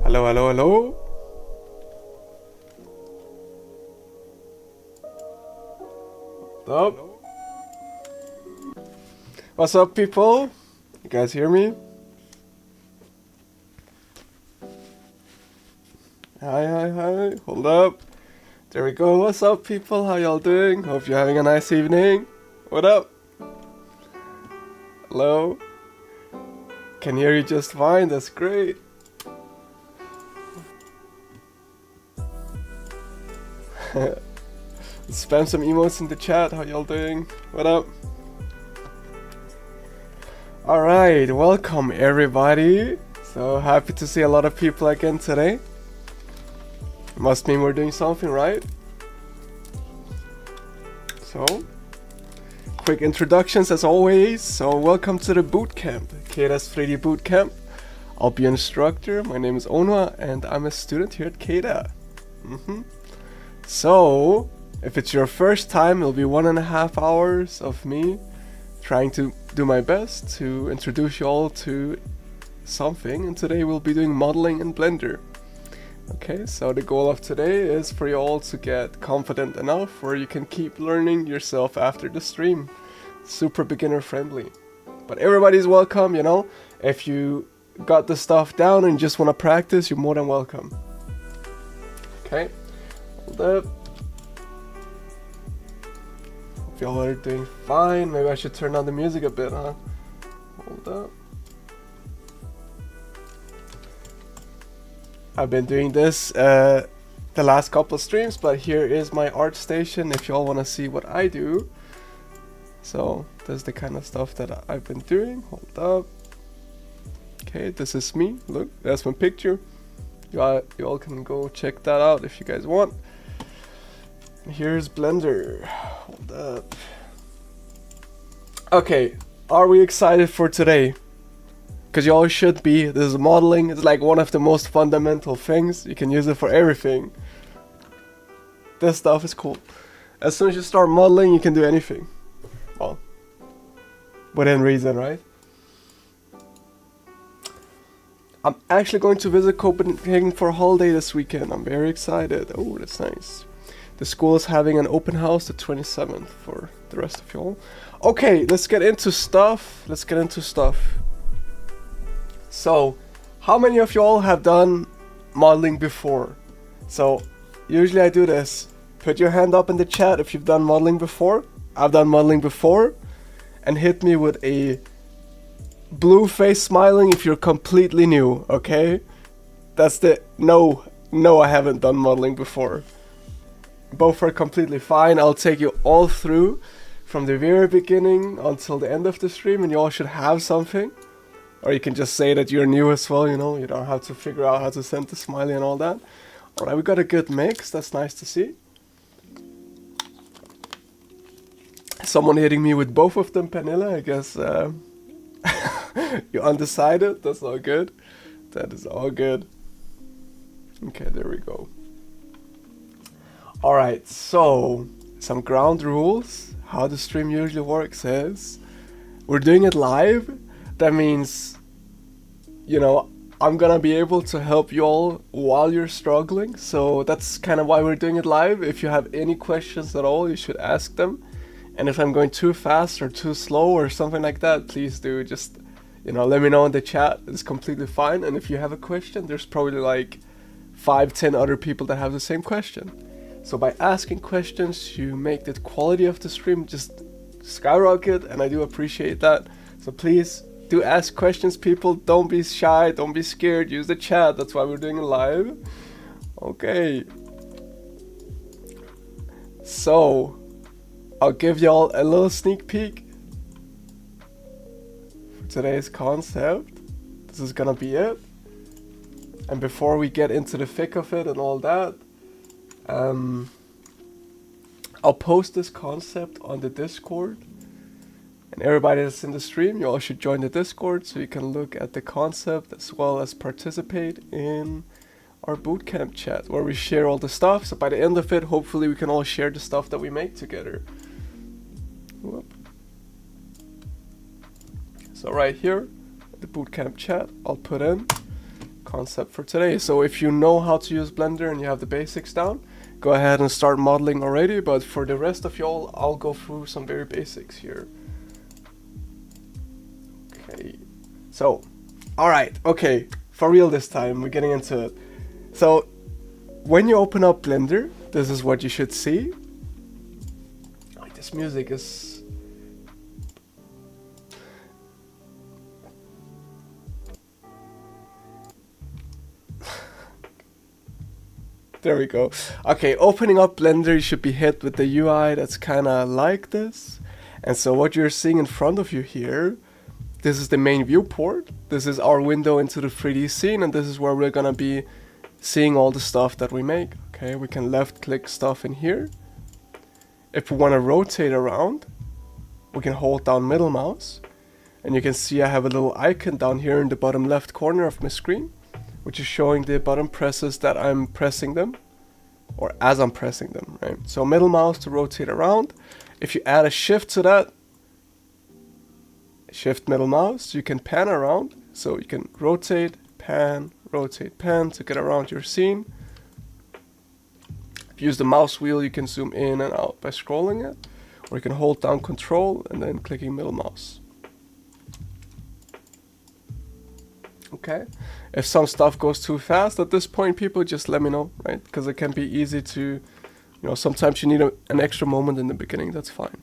Hello, hello, hello. What's up? What's up, people? You guys hear me? Hi, hi, hi. Hold up. There we go. What's up, people? How y'all doing? Hope you're having a nice evening. What up? Hello? Can hear you just fine. That's great. Spam some emotes in the chat. How y'all doing? What up? Alright, welcome everybody. So happy to see a lot of people again today. Must mean we're doing something right. So, quick introductions as always. So welcome to the Bootcamp, CADA's 3D Bootcamp. I'll be an instructor. My name is Onwa and I'm a student here at CADA. So, if it's your first time, it'll be 1.5 hours of me trying to do my best to introduce you all to something. And today we'll be doing modeling in Blender. Okay, so the goal of today is for you all to get confident enough where you can keep learning yourself after the stream. Super beginner friendly. But everybody's welcome, you know. If you got the stuff down and just want to practice, you're more than welcome. Okay. Hold up. Hope y'all are doing fine. Maybe I should turn down the music a bit, huh? Hold up. I've been doing this the last couple of streams, but here is my art station if y'all want to see what I do. So that's the kind of stuff that I've been doing. Hold up. Okay, this is me. Look, that's my picture. You all can go check that out if you guys want. Here's Blender. Hold up. Okay, are we excited for today? Because you all should be. This is modeling. It's like one of the most fundamental things. You can use it for everything. This stuff is cool. As soon as you start modeling, you can do anything. Well, within reason, right? I'm actually going to visit Copenhagen for a holiday this weekend. I'm very excited. Oh, that's nice. The school is having an open house the 27th for the rest of y'all. Okay, let's get into stuff. So, how many of y'all have done modeling before? So, usually I do this. Put your hand up in the chat if you've done modeling before. I've done modeling before. And hit me with a blue face smiling if you're completely new, okay? That's the no, I haven't done modeling before. Both are completely fine. I'll take you all through from the very beginning until the end of the stream, and you all should have something. Or you can just say that you're new as well, you know, you don't have to figure out how to send the smiley and all that. Alright, we got a good mix, that's nice to see. Someone hitting me with both of them, Penilla, I guess you're undecided, that's all good. That is all good. Okay, there we go. Alright, so some ground rules. How the stream usually works is we're doing it live. That means, you know, I'm gonna be able to help you all while you're struggling. So that's kind of why we're doing it live. If you have any questions at all, you should ask them. And if I'm going too fast or too slow or something like that, please do just, you know, let me know in the chat. It's completely fine. And if you have a question, there's probably like 5-10 other people that have the same question. So by asking questions, you make the quality of the stream just skyrocket, and I do appreciate that. So please do ask questions, people. Don't be shy, don't be scared. Use the chat. That's why we're doing it live. Okay. So I'll give y'all a little sneak peek for today's concept. This is gonna be it. And before we get into the thick of it and all that, I'll post this concept on the Discord. And everybody that's in the stream, you all should join the Discord so you can look at the concept as well as participate in our bootcamp chat where we share all the stuff. So by the end of it, hopefully we can all share the stuff that we make together. Whoop. So right here, the bootcamp chat, I'll put in concept for today. So if you know how to use Blender and you have the basics down, go ahead and start modeling already. But for the rest of y'all, I'll go through some very basics here. Okay, so, alright, okay, for real this time, we're getting into it. So, when you open up Blender, this is what you should see. Like, this music is... There we go. Okay, opening up Blender, you should be hit with the UI that's kind of like this. And so what you're seeing in front of you here, this is the main viewport. This is our window into the 3D scene, and this is where we're gonna be seeing all the stuff that we make. Okay, we can left click stuff in here. If we want to rotate around, we can hold down middle mouse, and you can see I have a little icon down here in the bottom left corner of my screen, which is showing the button presses that I'm pressing them, or as I'm pressing them, right? So middle mouse to rotate around. If you add a shift to that, shift middle mouse, you can pan around. So you can rotate, pan to get around your scene. If you use the mouse wheel, you can zoom in and out by scrolling it, or you can hold down control and then clicking middle mouse. Okay, if some stuff goes too fast at this point, people, just let me know, right? Because it can be easy to, you know, sometimes you need an extra moment in the beginning, that's fine.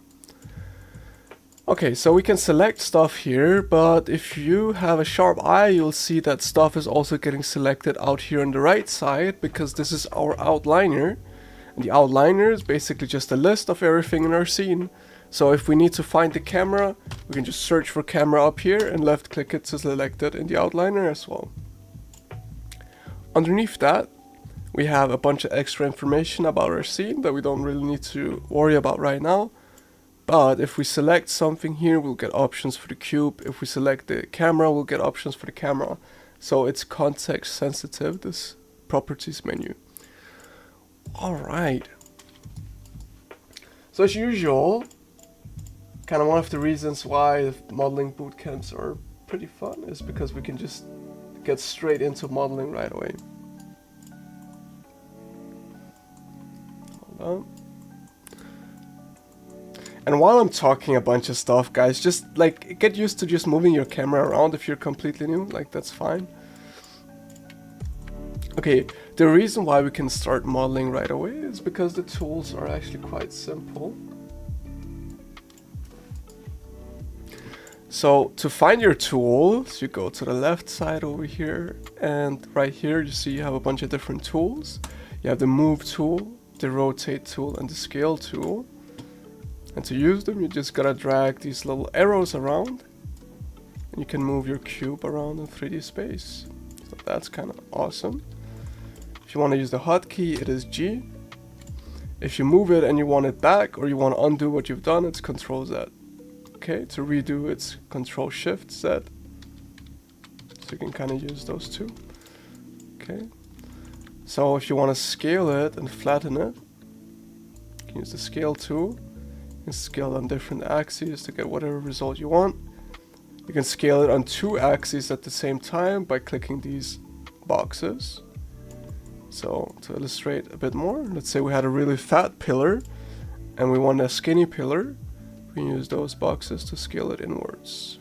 Okay, so we can select stuff here, but if you have a sharp eye, you'll see that stuff is also getting selected out here on the right side, because this is our outliner. And the outliner is basically just a list of everything in our scene. So if we need to find the camera, we can just search for camera up here and left click it to select it in the outliner as well. Underneath that, we have a bunch of extra information about our scene that we don't really need to worry about right now. But if we select something here, we'll get options for the cube. If we select the camera, we'll get options for the camera. So it's context sensitive, this properties menu. Alright. So as usual, kind of one of the reasons why modeling bootcamps are pretty fun is because we can just get straight into modeling right away. Hold on. And while I'm talking a bunch of stuff, guys, just like get used to just moving your camera around if you're completely new, like that's fine. Okay, the reason why we can start modeling right away is because the tools are actually quite simple. So to find your tools, you go to the left side over here, and right here you see you have a bunch of different tools. You have the move tool, the rotate tool, and the scale tool. And to use them, you just gotta drag these little arrows around, and you can move your cube around in 3D space. So that's kind of awesome. If you want to use the hotkey, it is G. If you move it and you want it back, or you want to undo what you've done, it's Control Z. Okay, to redo it's Control Shift Z. So you can kind of use those two. Okay. So if you want to scale it and flatten it, you can use the scale tool. You can scale on different axes to get whatever result you want. You can scale it on 2 axes at the same time by clicking these boxes. So to illustrate a bit more, let's say we had a really fat pillar and we want a skinny pillar. We can use those boxes to scale it inwards.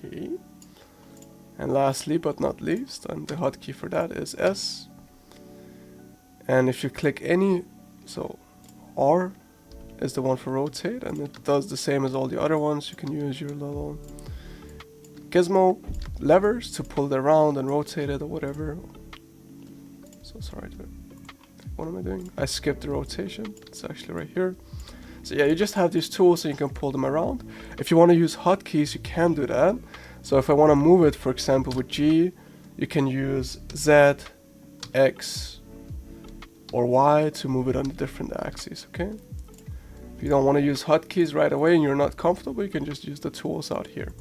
Okay. And lastly but not least, and the hotkey for that is S. And if you click any, so R is the one for rotate, and it does the same as all the other ones. You can use your little gizmo levers to pull it around and rotate it or whatever. So sorry, what am I doing? I skipped the rotation. It's actually right here. So yeah, you just have these tools so you can pull them around. If you want to use hotkeys, you can do that. So if I want to move it, for example, with G, you can use Z, X, or Y to move it on the different axes, okay? If you don't want to use hotkeys right away and you're not comfortable, you can just use the tools out here.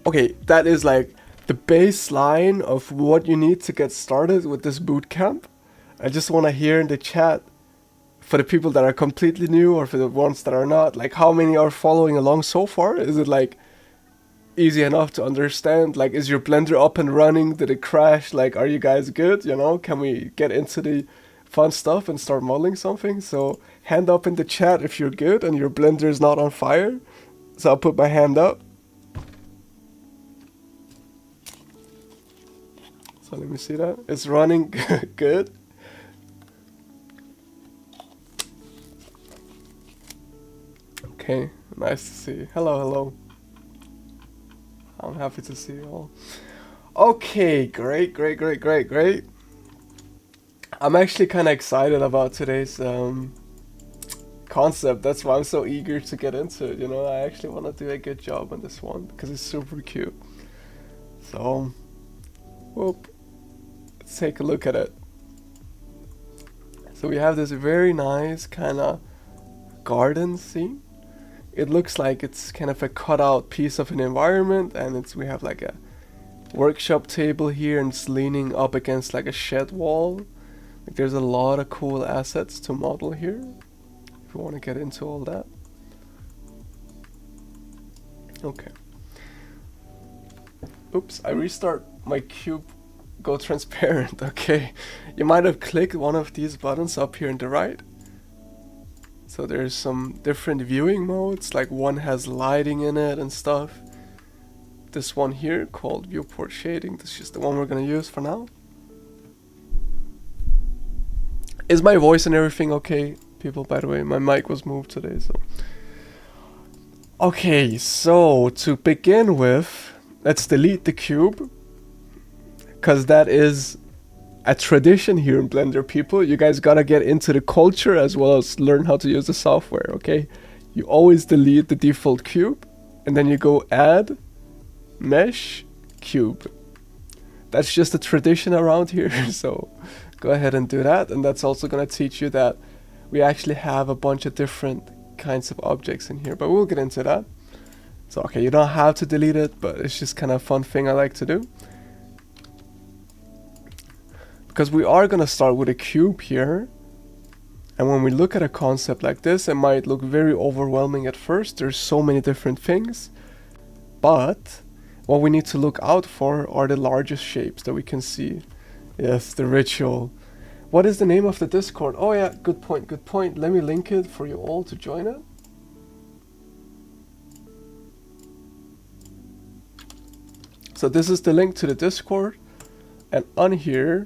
Okay, that is like the baseline of what you need to get started with this bootcamp. I just want to hear in the chat, for the people that are completely new or for the ones that are not, like how many are following along so far? Is it like easy enough to understand? Like, is your Blender up and running? Did it crash? Like, are you guys good? You know, can we get into the fun stuff and start modeling something? So hand up in the chat if you're good and your Blender is not on fire. So I'll put my hand up. So let me see that. It's running good. Okay, nice to see. Hello, hello. I'm happy to see you all. Okay, great. I'm actually kind of excited about today's concept. That's why I'm so eager to get into it. You know, I actually want to do a good job on this one because it's super cute. So, whoop. Let's take a look at it. So we have this very nice kind of garden scene. It looks like it's kind of a cutout piece of an environment, and we have like a workshop table here, and it's leaning up against like a shed wall. Like, there's a lot of cool assets to model here if you want to get into all that. Okay. Oops, I restart my cube. Go transparent. Okay, you might have clicked one of these buttons up here on the right. So there's some different viewing modes, like one has lighting in it and stuff. This one here called viewport shading, this is just the one we're gonna use for now. Is my voice and everything okay, people? By the way, my mic was moved today, so. Okay, so to begin with, let's delete the cube, because that is a tradition here in Blender, people. You guys gotta get into the culture as well as learn how to use the software, okay? You always delete the default cube, and then you go add, mesh, cube. That's just a tradition around here, so go ahead and do that. And that's also gonna teach you that we actually have a bunch of different kinds of objects in here, but we'll get into that. So, okay, you don't have to delete it, but it's just kind of a fun thing I like to do. Because we are going to start with a cube here, and when we look at a concept like this, it might look very overwhelming at first. There's so many different things, but what we need to look out for are the largest shapes that we can see. Yes, the ritual. What is the name of the Discord? Oh yeah, good point, good point. Let me link it for you all to join it. So this is the link to the Discord, and on here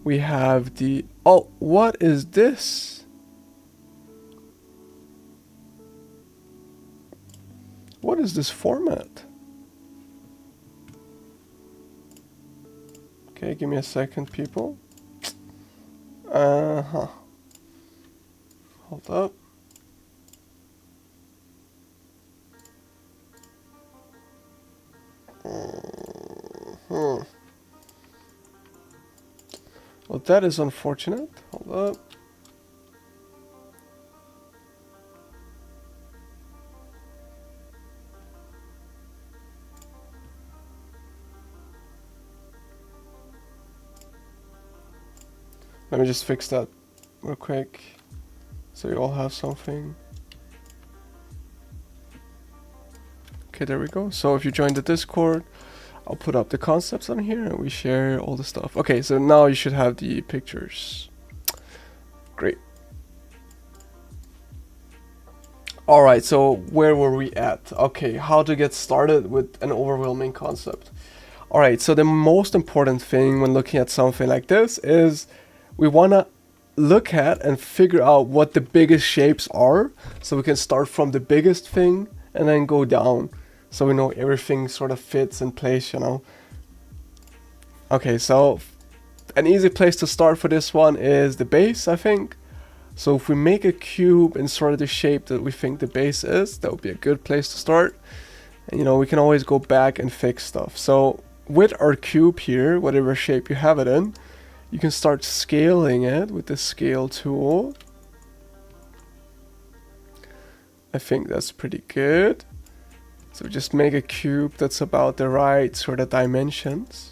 we have the, oh, what is this? What is this format? Okay, give me a second, people. Hold up. Well, that is unfortunate. Hold up. Let me just fix that real quick so you all have something. Okay, there we go. So if you join the Discord, I'll put up the concepts on here and we share all the stuff. Okay, so now you should have the pictures. Great. Alright, so where were we at? Okay, how to get started with an overwhelming concept. Alright, so the most important thing when looking at something like this is we want to look at and figure out what the biggest shapes are, so we can start from the biggest thing and then go down, so we know everything sort of fits in place, you know. Okay, so an easy place to start for this one is the base, I think. So if we make a cube in sort of the shape that we think the base is, that would be a good place to start. And you know, we can always go back and fix stuff. So with our cube here, whatever shape you have it in, you can start scaling it with the scale tool. I think that's pretty good. So just make a cube that's about the right sort of dimensions.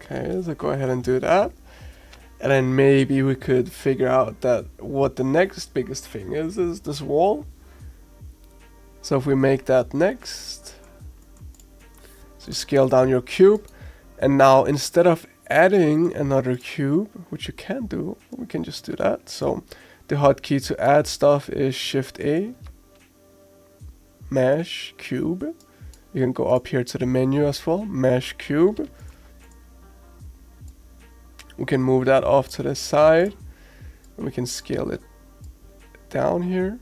Okay, so go ahead and do that. And then maybe we could figure out that what the next biggest thing is this wall. So if we make that next, so you scale down your cube, and now instead of adding another cube, which you can do, we can just do that. So the hotkey to add stuff is Shift A, Mesh Cube. You can go up here to the menu as well, Mesh Cube. We can move that off to the side, and we can scale it down here,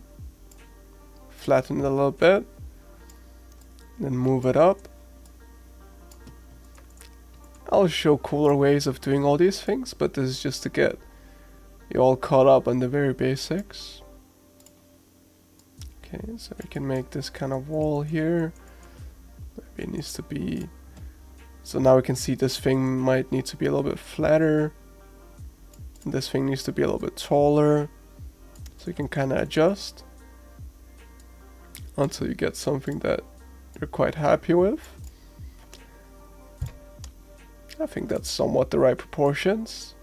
flatten it a little bit, then move it up. I'll show cooler ways of doing all these things, but this is just to get you all caught up on the very basics. Okay, so we can make this kind of wall here. Maybe it needs to be... So now we can see this thing might need to be a little bit flatter. And this thing needs to be a little bit taller. So you can kind of adjust until you get something that you're quite happy with. I think that's somewhat the right proportions.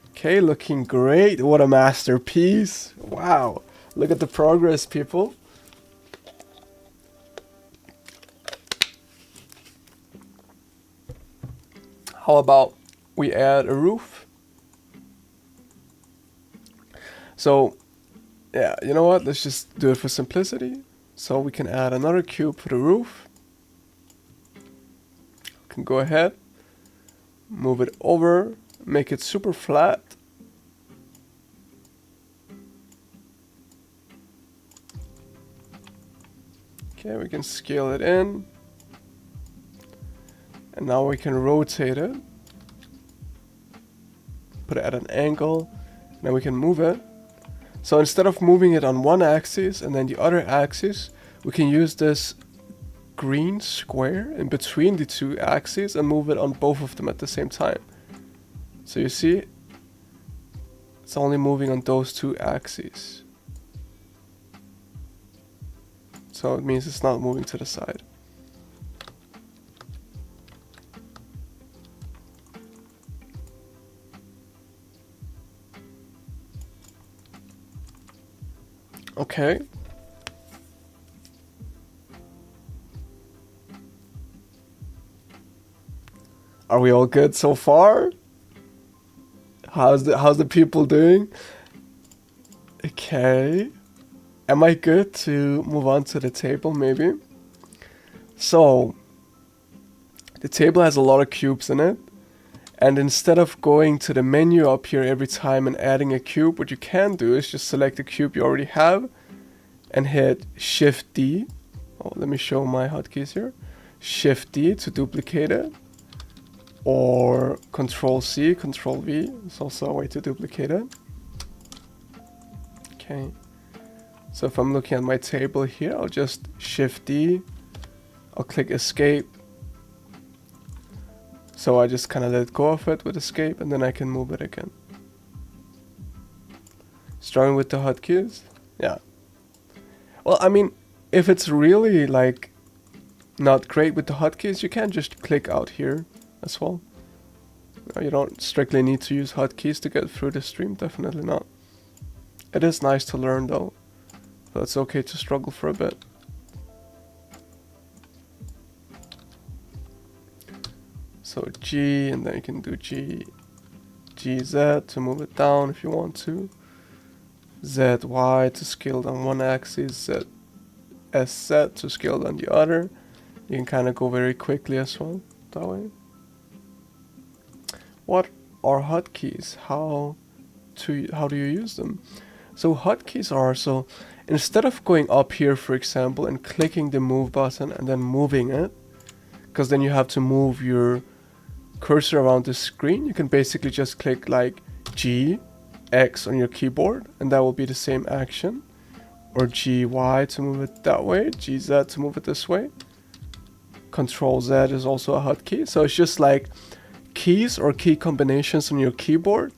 Okay, looking great. What a masterpiece. Wow. Look at the progress, people. How about we add a roof? So, yeah, you know what? Let's just do it for simplicity. So we can add another cube for the roof. We can go ahead, move it over, make it super flat. Okay, we can scale it in. And now we can rotate it, put it at an angle, and then we can move it. So instead of moving it on one axis and then the other axis, we can use this green square in between the two axes and move it on both of them at the same time. So you see, it's only moving on those two axes. So it means it's not moving to the side. Okay. Are we all good so far? How's the people doing? Okay. Am I good to move on to the table maybe? So the table has a lot of cubes in it. And instead of going to the menu up here every time and adding a cube, what you can do is just select the cube you already have and hit Shift D. Oh, let me show my hotkeys here. Shift D to duplicate it. Or Control C, Control V. It's also a way to duplicate it. Okay. So if I'm looking at my table here, I'll just Shift D. I'll click Escape. So I just kind of let go of it with Escape, and then I can move it again. Struggling with the hotkeys? Yeah. Well, I mean, if it's really like not great with the hotkeys, you can just click out here as well. You don't strictly need to use hotkeys to get through the stream, definitely not. It is nice to learn though, so it's okay to struggle for a bit. So G, and then you can do GZ to move it down if you want to. ZY to scale down one axis, SZ to scale down the other. You can kind of go very quickly as well that way. What are hotkeys? How do you use them? So hotkeys are, so instead of going up here, for example, and clicking the move button and then moving it, because then you have to move your cursor around the screen, you can basically just click like G, X on your keyboard, and that will be the same action. Or GY to move it that way, GZ to move it this way. Control Z is also a hotkey. So it's just like keys or key combinations on your keyboard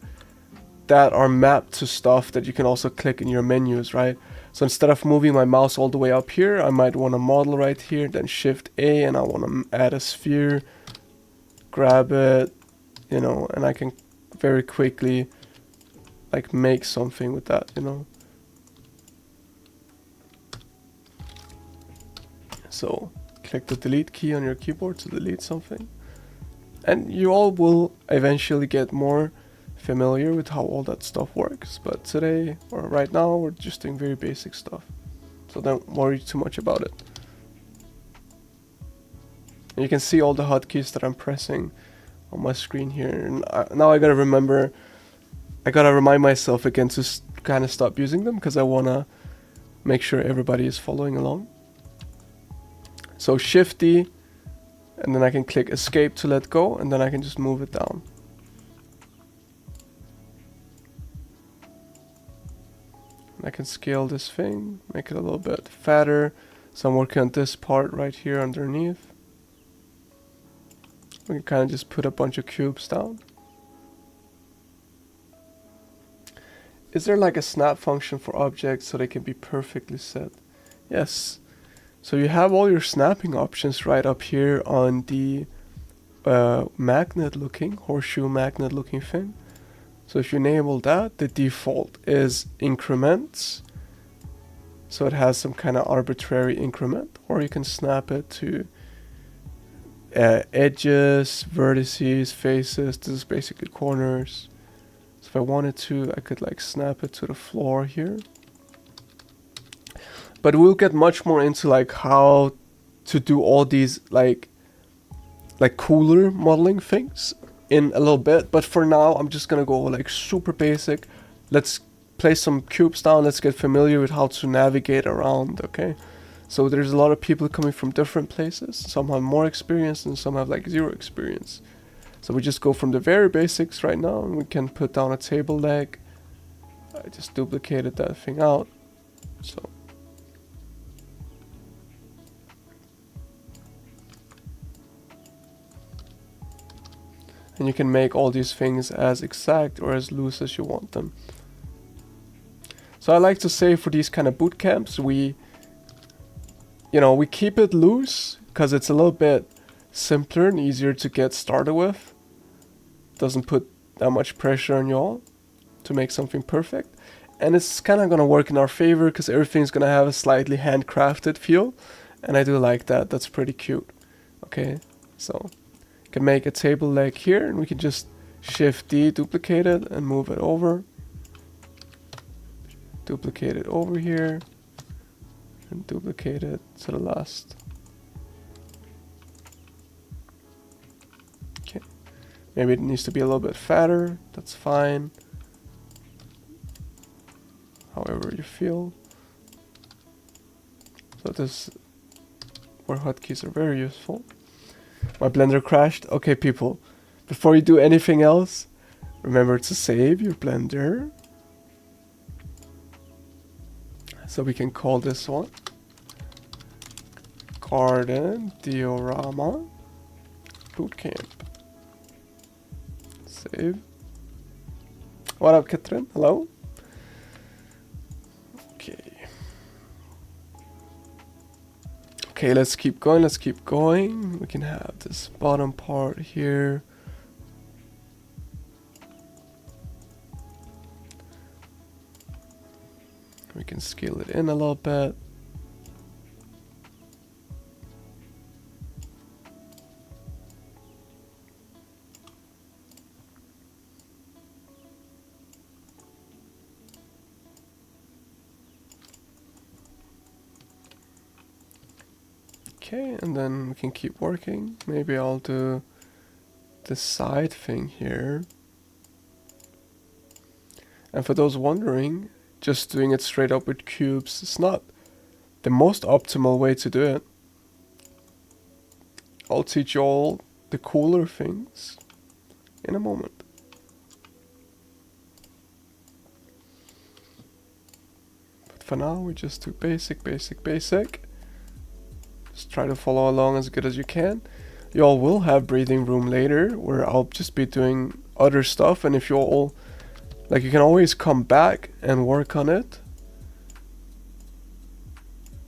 that are mapped to stuff that you can also click in your menus, right? So instead of moving my mouse all the way up here, I might want to model right here, then Shift A, and I want to add a sphere, grab it, you know, and I can very quickly like make something with that, you know. So click the delete key on your keyboard to delete something. And you all will eventually get more familiar with how all that stuff works. But today, or right now, we're just doing very basic stuff. So don't worry too much about it. And you can see all the hotkeys that I'm pressing on my screen here. And now I gotta remember, I gotta remind myself again to kind of stop using them, because I wanna make sure everybody is following along. So Shift D, and then I can click Escape to let go, and then I can just move it down. And I can scale this thing, make it a little bit fatter. So I'm working on this part right here underneath. We can kind of just put a bunch of cubes down. Is there like a snap function for objects so they can be perfectly set? Yes. So you have all your snapping options right up here on the magnet looking, horseshoe magnet looking thing. So if you enable that, the default is increments. So it has some kind of arbitrary increment, or you can snap it to edges, vertices, faces. This is basically corners. So if I wanted to, I could like snap it to the floor here. But we'll get much more into like how to do all these like cooler modeling things in a little bit. But for now, I'm just gonna go like super basic. Let's place some cubes down. Let's get familiar with how to navigate around, okay? So there's a lot of people coming from different places. Some have more experience and some have like zero experience. So we just go from the very basics right now, and we can put down a table leg. I just duplicated that thing out. So and you can make all these things as exact or as loose as you want them. So I like to say for these kind of boot camps, we keep it loose because it's a little bit simpler and easier to get started with. Doesn't put that much pressure on y'all to make something perfect. And it's kind of going to work in our favor because everything's going to have a slightly handcrafted feel. And I do like that. That's pretty cute. Okay, so can make a table leg here, and we can just Shift D, duplicate it, and move it over. Duplicate it over here, and duplicate it to the last. Okay, maybe it needs to be a little bit fatter. That's fine. However you feel. So this is where hotkeys are very useful. My Blender crashed. Okay, people, before you do anything else, remember to save your Blender. So we can call this one Garden Diorama Bootcamp. Save. What up, Katrin? Hello? Okay, let's keep going, let's keep going. We can have this bottom part here. We can scale it in a little bit. Okay, and then we can keep working. Maybe I'll do the side thing here. And for those wondering, just doing it straight up with cubes is not the most optimal way to do it. I'll teach you all the cooler things in a moment. But for now, we just do basic. Just try to follow along as good as you can. You all will have breathing room later, where I'll just be doing other stuff, and if you all, like, you can always come back and work on it.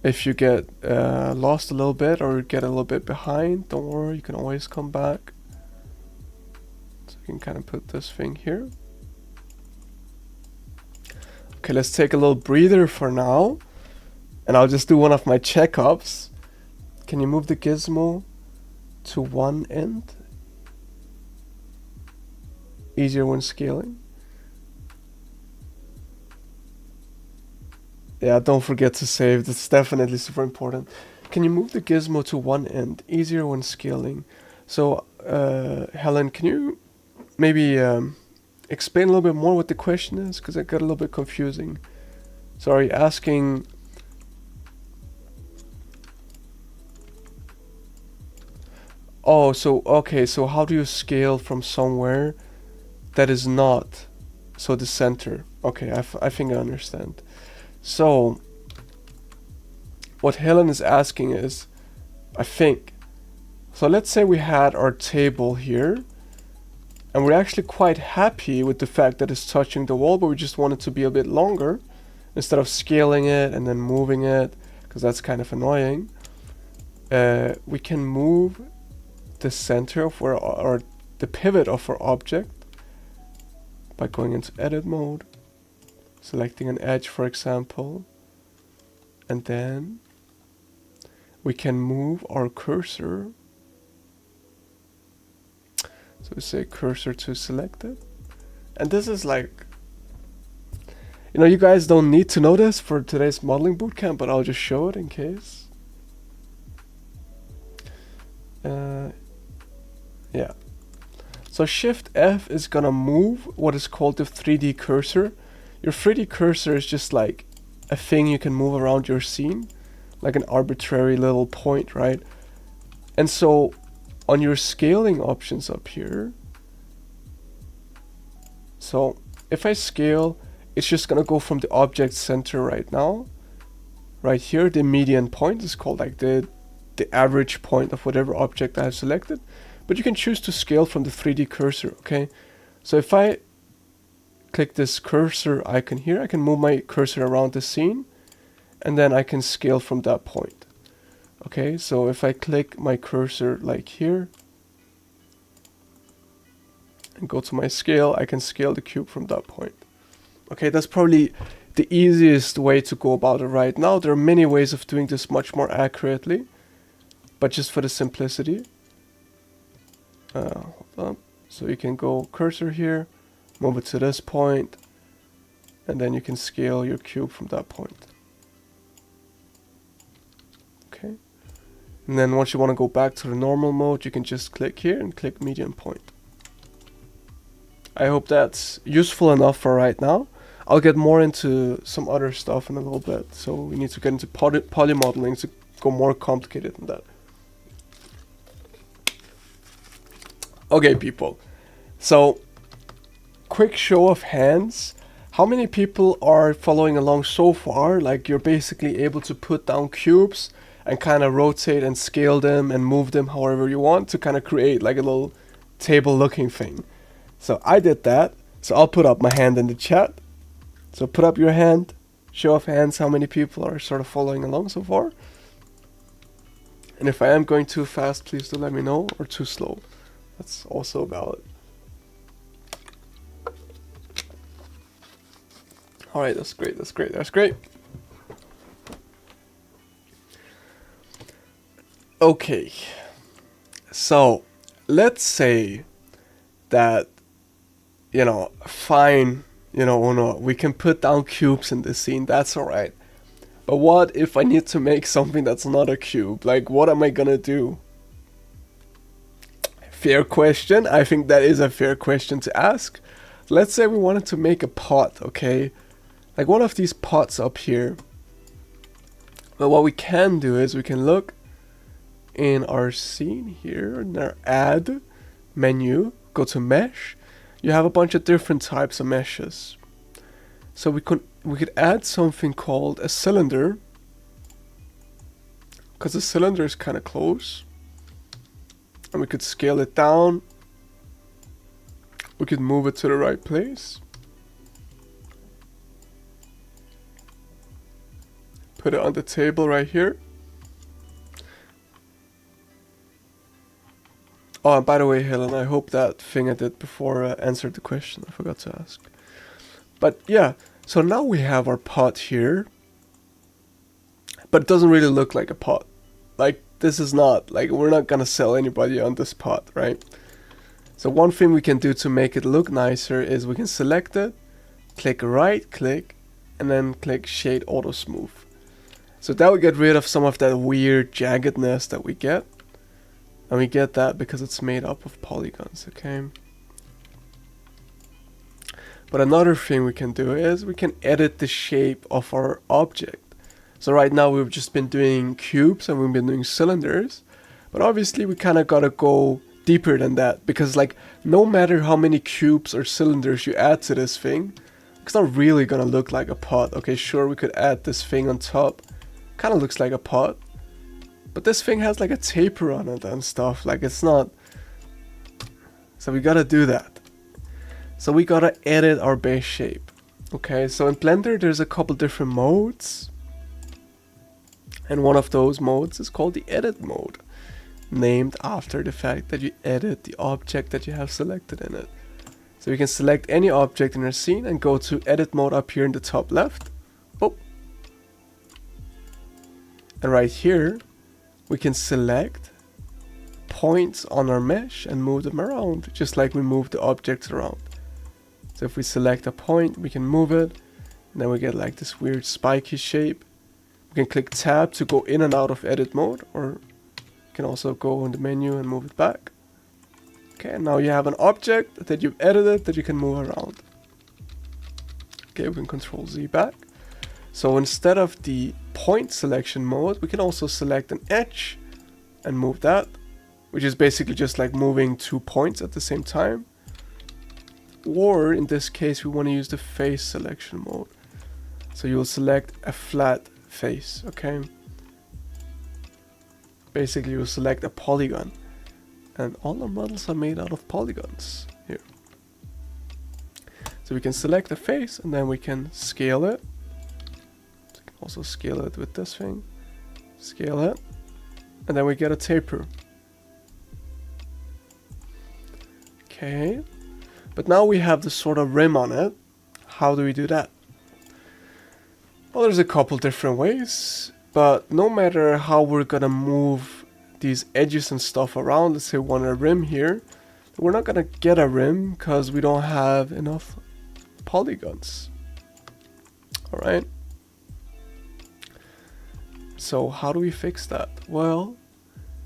If you get lost a little bit or get a little bit behind, don't worry, you can always come back. So you can kind of put this thing here. Okay, let's take a little breather for now, and I'll just do one of my checkups. Can you move the gizmo to one end? Easier when scaling. Yeah, don't forget to save. That's definitely super important. Can you move the gizmo to one end? Easier when scaling. So, Helen, can you maybe explain a little bit more what the question is? Because it got a little bit confusing. Sorry, asking... Oh, so, okay, so how do you scale from somewhere that is not, so the center? Okay, I think I understand. So, what Helen is asking is, I think, so let's say we had our table here, and we're actually quite happy with the fact that it's touching the wall, but we just want it to be a bit longer, instead of scaling it and then moving it, because that's kind of annoying. We can move the center of where, or the pivot of our object by going into edit mode, selecting an edge, for example, and then we can move our cursor. So we say cursor to selected, and this is like, you know, you guys don't need to know this for today's modeling bootcamp, but I'll just show it in case. Yeah. So Shift F is gonna move what is called the 3D cursor. Your 3D cursor is just like a thing you can move around your scene, like an arbitrary little point, right? And so on your scaling options up here, so if I scale, it's just gonna go from the object center right now. Right here, the median point is called like the average point of whatever object I have selected. But you can choose to scale from the 3D cursor, okay? So if I click this cursor icon here, I can move my cursor around the scene, and then I can scale from that point. Okay, so if I click my cursor like here, and go to my scale, I can scale the cube from that point. Okay, that's probably the easiest way to go about it right now. There are many ways of doing this much more accurately, but just for the simplicity. Hold on. So you can go cursor here, move it to this point, and then you can scale your cube from that point. Okay. And then once you want to go back to the normal mode, you can just click here and click median point. I hope that's useful enough for right now. I'll get more into some other stuff in a little bit. So we need to get into poly modeling to go more complicated than that. Okay, people. So, quick show of hands. How many people are following along so far? Like, you're basically able to put down cubes and kind of rotate and scale them and move them however you want to kind of create like a little table looking thing. So I did that. So I'll put up my hand in the chat. So put up your hand. Show of hands, how many people are sort of following along so far. And if I am going too fast, please do let me know, or too slow. That's also valid. Alright, that's great, that's great, that's great. Okay, so let's say that, you know, fine, you know, no, we can put down cubes in this scene, that's alright. But what if I need to make something that's not a cube? Like, what am I gonna do? Fair question. I think that is a fair question to ask. Let's say we wanted to make a pot, okay? Like one of these pots up here. But what we can do is we can look in our scene here, in our add menu, go to mesh. You have a bunch of different types of meshes. So we could add something called a cylinder, because the cylinder is kind of close, and we could scale it down. We could move it to the right place, put it on the table right here. Oh, and by the way, Helen, I hope that thing I did before answered the question. I forgot to ask. But yeah, so now we have our pot here, but it doesn't really look like a pot. Like, this is not, like, we're not gonna sell anybody on this pot, right? So one thing we can do to make it look nicer is we can select it, click right click, and then click shade auto smooth. So that will get rid of some of that weird jaggedness that we get. And we get that because it's made up of polygons, okay? But another thing we can do is we can edit the shape of our object. So right now we've just been doing cubes and we've been doing cylinders. But obviously we kind of gotta go deeper than that, because like no matter how many cubes or cylinders you add to this thing, it's not really gonna look like a pot. Okay, sure, we could add this thing on top. Kind of looks like a pot. But this thing has like a taper on it and stuff. Like it's not. So we gotta do that. So we gotta edit our base shape. Okay, so in Blender there's a couple different modes. And one of those modes is called the edit mode, named after the fact that you edit the object that you have selected in it. So you can select any object in your scene and go to edit mode up here in the top left. Oh. And right here, we can select points on our mesh and move them around, just like we move the objects around. So if we select a point, we can move it, and then we get like this weird spiky shape. We can click tab to go in and out of edit mode, or you can also go in the menu and move it back. Okay, and now you have an object that you've edited that you can move around. Okay, we can control Z back. So instead of the point selection mode, we can also select an edge and move that, which is basically just like moving 2 points at the same time. Or in this case, we want to use the face selection mode. So you'll select a flat face, okay? Basically, you'll select a polygon. And all our models are made out of polygons here. So we can select the face and then we can scale it. So we can also scale it with this thing. Scale it. And then we get a taper. Okay. But now we have this sort of rim on it. How do we do that? Well, there's a couple different ways. But no matter how we're gonna move these edges and stuff around, let's say we want a rim here, we're not gonna get a rim because we don't have enough polygons. Alright. So how do we fix that? Well,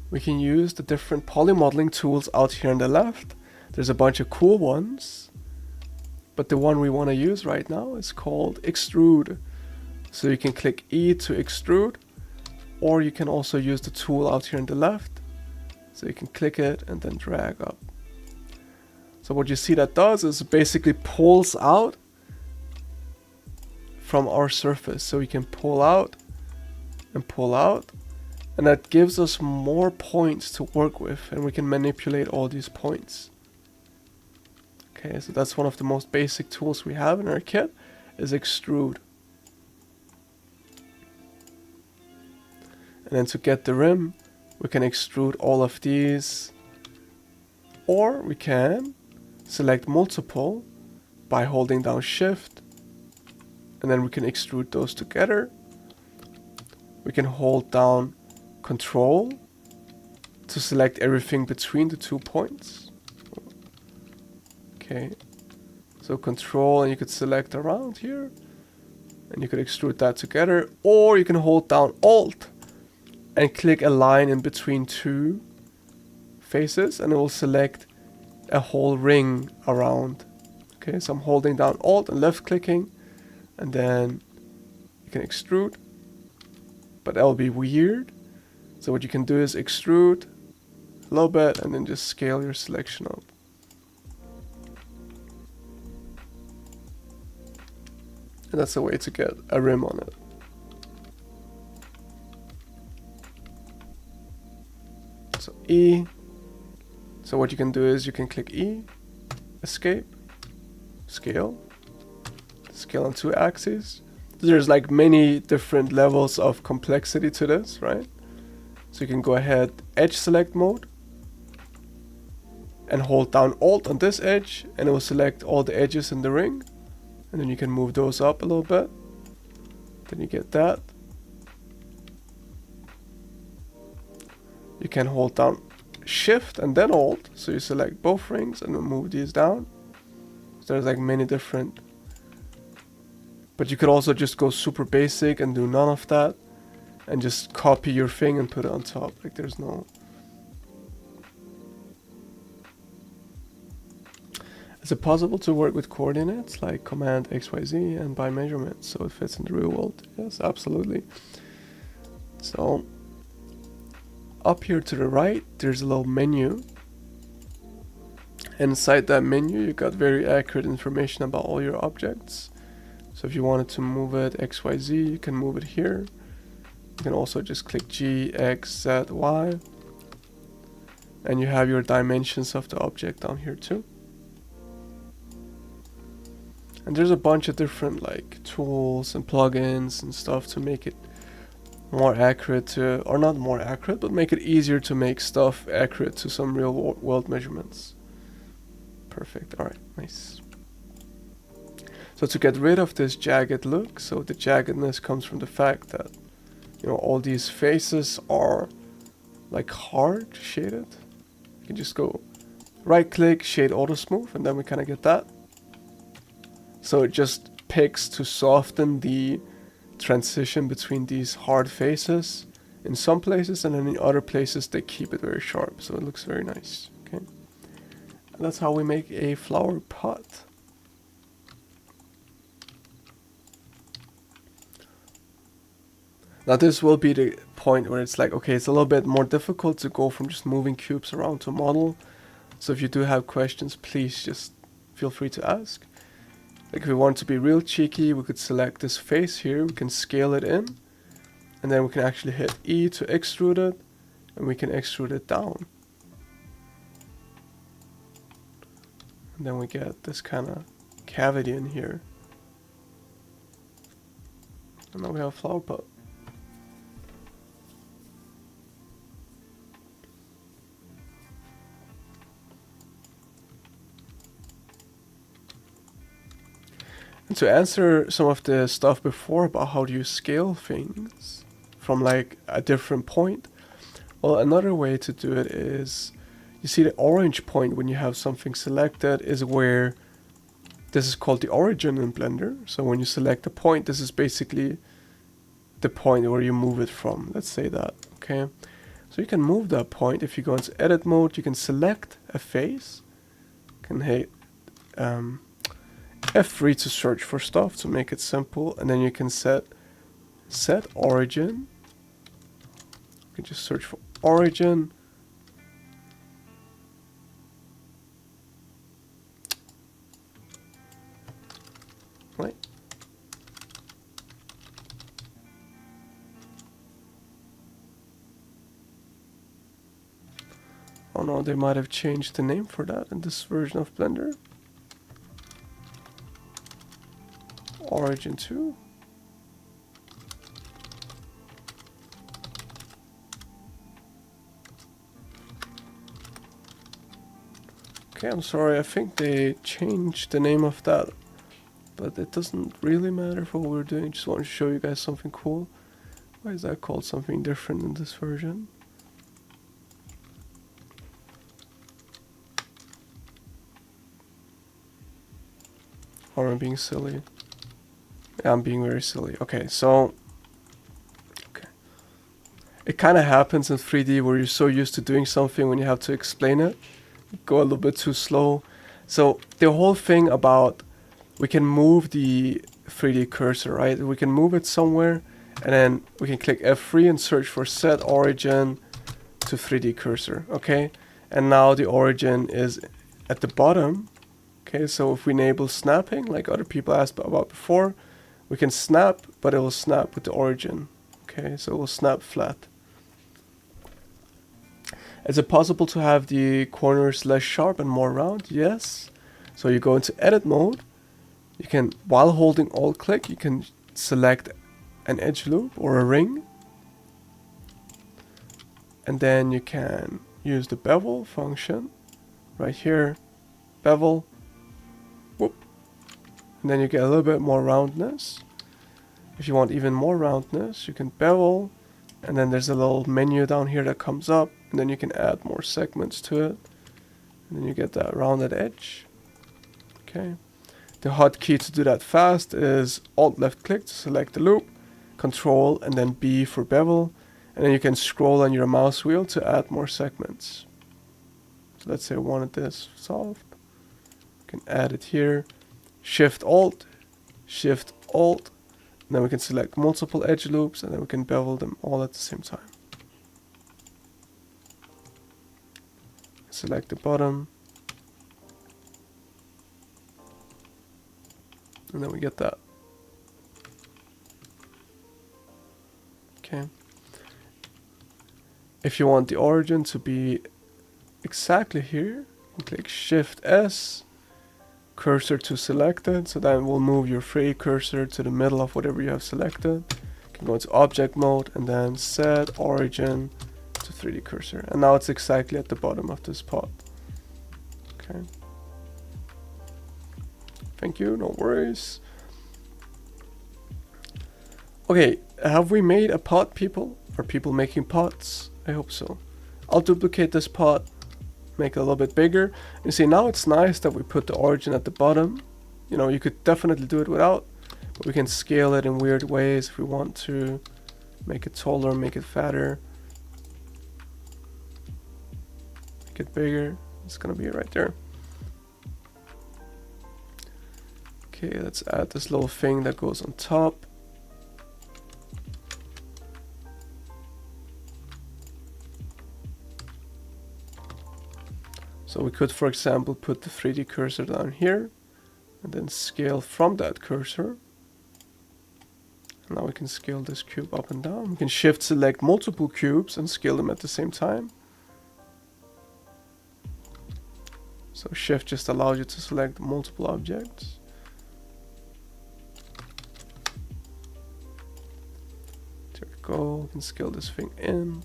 we can use the different polymodeling tools out here on the left. There's a bunch of cool ones, but the one we want to use right now is called extrude. So you can click E to extrude, or you can also use the tool out here on the left. So you can click it and then drag up. So what you see that does is basically pulls out from our surface. So we can pull out and pull out, and that gives us more points to work with, and we can manipulate all these points. Okay, so that's one of the most basic tools we have in our kit, is extrude. And then to get the rim, we can extrude all of these, or we can select multiple by holding down shift, and then we can extrude those together. We can hold down control to select everything between the 2 points. Okay, so control, and you could select around here. and you could extrude that together, or you can hold down Alt and click a line in between two faces, and it will select a whole ring around. Okay, so I'm holding down Alt and left clicking, and then you can extrude, but that'll be weird. So what you can do is extrude a little bit and then just scale your selection up. And that's a way to get a rim on it. So E. So what you can do is you can click E, escape, scale, scale on 2 axes. There's like many different levels of complexity to this, right? So you can go ahead, edge select mode, and hold down Alt on this edge, and it will select all the edges in the ring. And then you can move those up a little bit. Then you get that. You can hold down Shift and then Alt, so you select both rings and then move these down. So there's like many different. But you could also just go super basic and do none of that, and just copy your thing and put it on top. Like there's no. Is it possible to work with coordinates like Command XYZ and by measurement so it fits in the real world? Yes, absolutely. So up here to the right, there's a little menu. Inside that menu, you got very accurate information about all your objects. So if you wanted to move it XYZ, you can move it here. You can also just click G, X, Z, Y. And you have your dimensions of the object down here too. And there's a bunch of different like tools and plugins and stuff to make it more accurate to, or not more accurate, but make it easier to make stuff accurate to some real world measurements. Perfect. All right, nice. So to get rid of this jagged look, so the jaggedness comes from the fact that, you know, all these faces are like hard shaded. You can just go right click, shade auto smooth, and then we kind of get that. So it just picks to soften the transition between these hard faces in some places, and then in other places they keep it very sharp, so it looks very nice. Okay, and that's how we make a flower pot. Now this will be the point where it's like, okay, it's a little bit more difficult to go from just moving cubes around to model. So if you do have questions, please just feel free to ask. Like if we want to be real cheeky, we could select this face here, we can scale it in, and then we can actually hit E to extrude it, and we can extrude it down. And then we get this kind of cavity in here. And now we have a flower pot. And to answer some of the stuff before about how do you scale things from like a different point, well, another way to do it is, you see the orange point when you have something selected is where this is called the origin in Blender. So when you select a point, this is basically the point where you move it from. Let's say that, okay? So you can move that point. If you go into edit mode, you can select a face. You can hit F3 to search for stuff to make it simple, and then you can set origin. You can just search for origin. Right. Oh no, they might have changed the name for that in this version of Blender. Origin 2. Okay, I'm sorry, I think they changed the name of that, but it doesn't really matter for what we're doing. Just want to show you guys something cool. Why is that called something different in this version? Or am I being silly? I'm being very silly. Okay, so it kind of happens in 3D where you're so used to doing something when you have to explain it, you go a little bit too slow. So the whole thing about we can move the 3D cursor, right? We can move it somewhere, and then we can click F3 and search for set origin to 3D cursor, okay? And now the origin is at the bottom. Okay, so if we enable snapping, like other people asked about before, we can snap, but it will snap with the origin. Okay, so it will snap flat. Is it possible to have the corners less sharp and more round? Yes. So you go into edit mode. You can, while holding alt click, you can select an edge loop or a ring. And then you can use the bevel function right here, bevel, whoop. And then you get a little bit more roundness. If you want even more roundness, you can bevel, and then there's a little menu down here that comes up, and then you can add more segments to it, and then you get that rounded edge. Okay. The hotkey to do that fast is alt left click to select the loop, control and then B for bevel, and then you can scroll on your mouse wheel to add more segments. So let's say I wanted this solved. You can add it here, shift alt, and then we can select multiple edge loops, and then we can bevel them all at the same time. Select the bottom, and then we get that. Okay. If you want the origin to be exactly here, you click Shift S, cursor to selected, so then we'll move your 3D cursor to the middle of whatever you have selected. You can go into object mode and then set origin to 3D cursor, and now it's exactly at the bottom of this pot. Okay. Thank you, no worries. Okay, have we made a pot, people? Are people making pots? I hope so. I'll duplicate this pot, make it a little bit bigger. You see, now it's nice that we put the origin at the bottom. You know, you could definitely do it without, but we can scale it in weird ways if we want to. Make it taller, make it fatter. Make it bigger. It's gonna be right there. Okay, let's add this little thing that goes on top. So we could, for example, put the 3D cursor down here and then scale from that cursor. And now we can scale this cube up and down. We can shift select multiple cubes and scale them at the same time. So shift just allows you to select multiple objects. There we go. We can scale this thing in.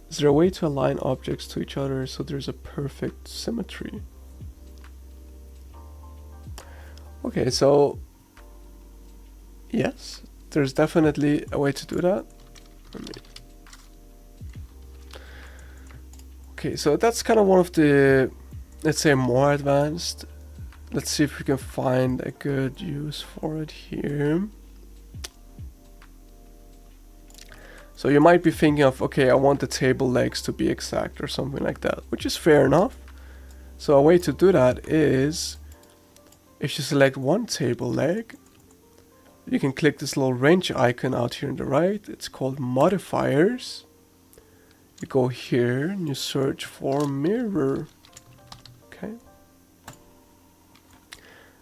Is there a way to align objects to each other so there's a perfect symmetry? Okay, so yes, there's definitely a way to do that. Okay, so that's kind of one of the, let's say, more advanced. Let's see if we can find a good use for it here. So you might be thinking of, okay, I want the table legs to be exact or something like that, which is fair enough. So a way to do that is, if you select one table leg, you can click this little wrench icon out here on the right. It's called modifiers. You go here and you search for mirror. Okay.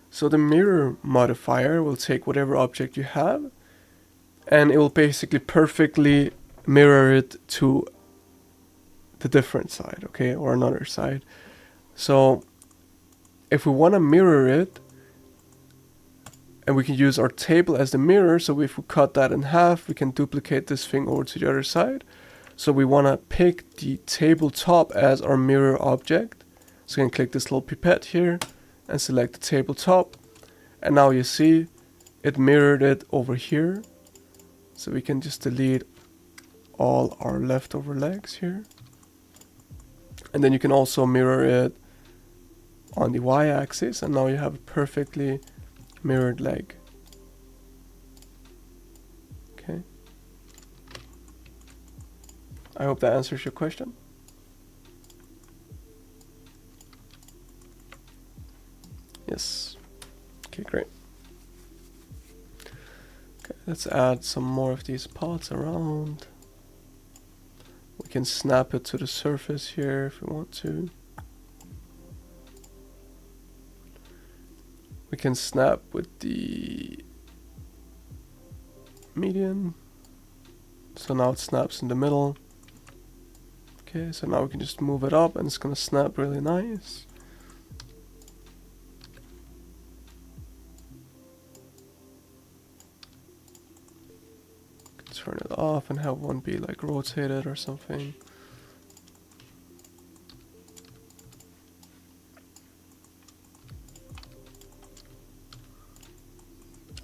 So the mirror modifier will take whatever object you have, and it will basically perfectly mirror it to the different side, okay, or another side. So if we want to mirror it, and we can use our table as the mirror, so if we cut that in half, we can duplicate this thing over to the other side. So we want to pick the tabletop as our mirror object. So you can click this little pipette here and select the tabletop, and now you see it mirrored it over here. So we can just delete all our leftover legs here. And then you can also mirror it on the y-axis, and now you have a perfectly mirrored leg. Okay. I hope that answers your question. Yes. Okay, great. Okay, let's add some more of these pods around. We can snap it to the surface here if we want to. We can snap with the median. So now it snaps in the middle. Okay, so now we can just move it up and it's gonna snap really nice. Turn it off and have one be like rotated or something.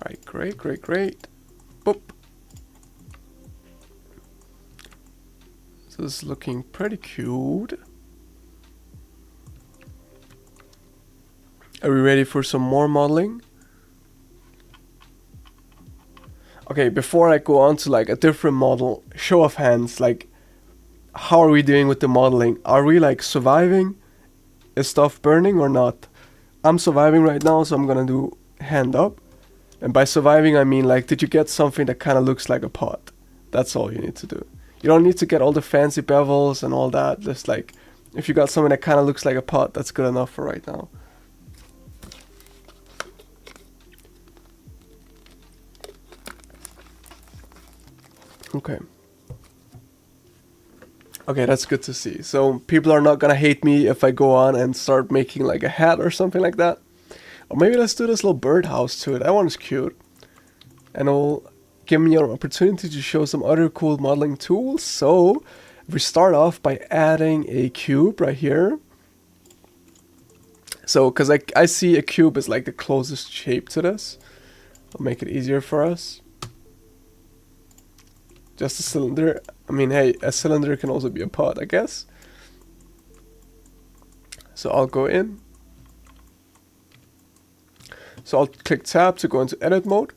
Alright, great, great, great. Boop. So this is looking pretty cute. Are we ready for some more modeling? Okay, before I go on to like a different model, show of hands, like how are we doing with the modeling? Are we like surviving? Is stuff burning or not? I'm surviving right now, so I'm gonna do hand up. And by surviving, I mean like, did you get something that kind of looks like a pot? That's all you need to do. You don't need to get all the fancy bevels and all that. Just like, if you got something that kind of looks like a pot, that's good enough for right now. Okay. Okay, that's good to see. So people are not gonna hate me if I go on and start making like a hat or something like that. Or maybe let's do this little birdhouse to it. That one is cute. And it'll give me an opportunity to show some other cool modeling tools. So we start off by adding a cube right here. So, because I see a cube as like the closest shape to this. I'll make it easier for us. Just a cylinder. I mean, hey, a cylinder can also be a pod, I guess. So I'll go in. So I'll click tab to go into edit mode.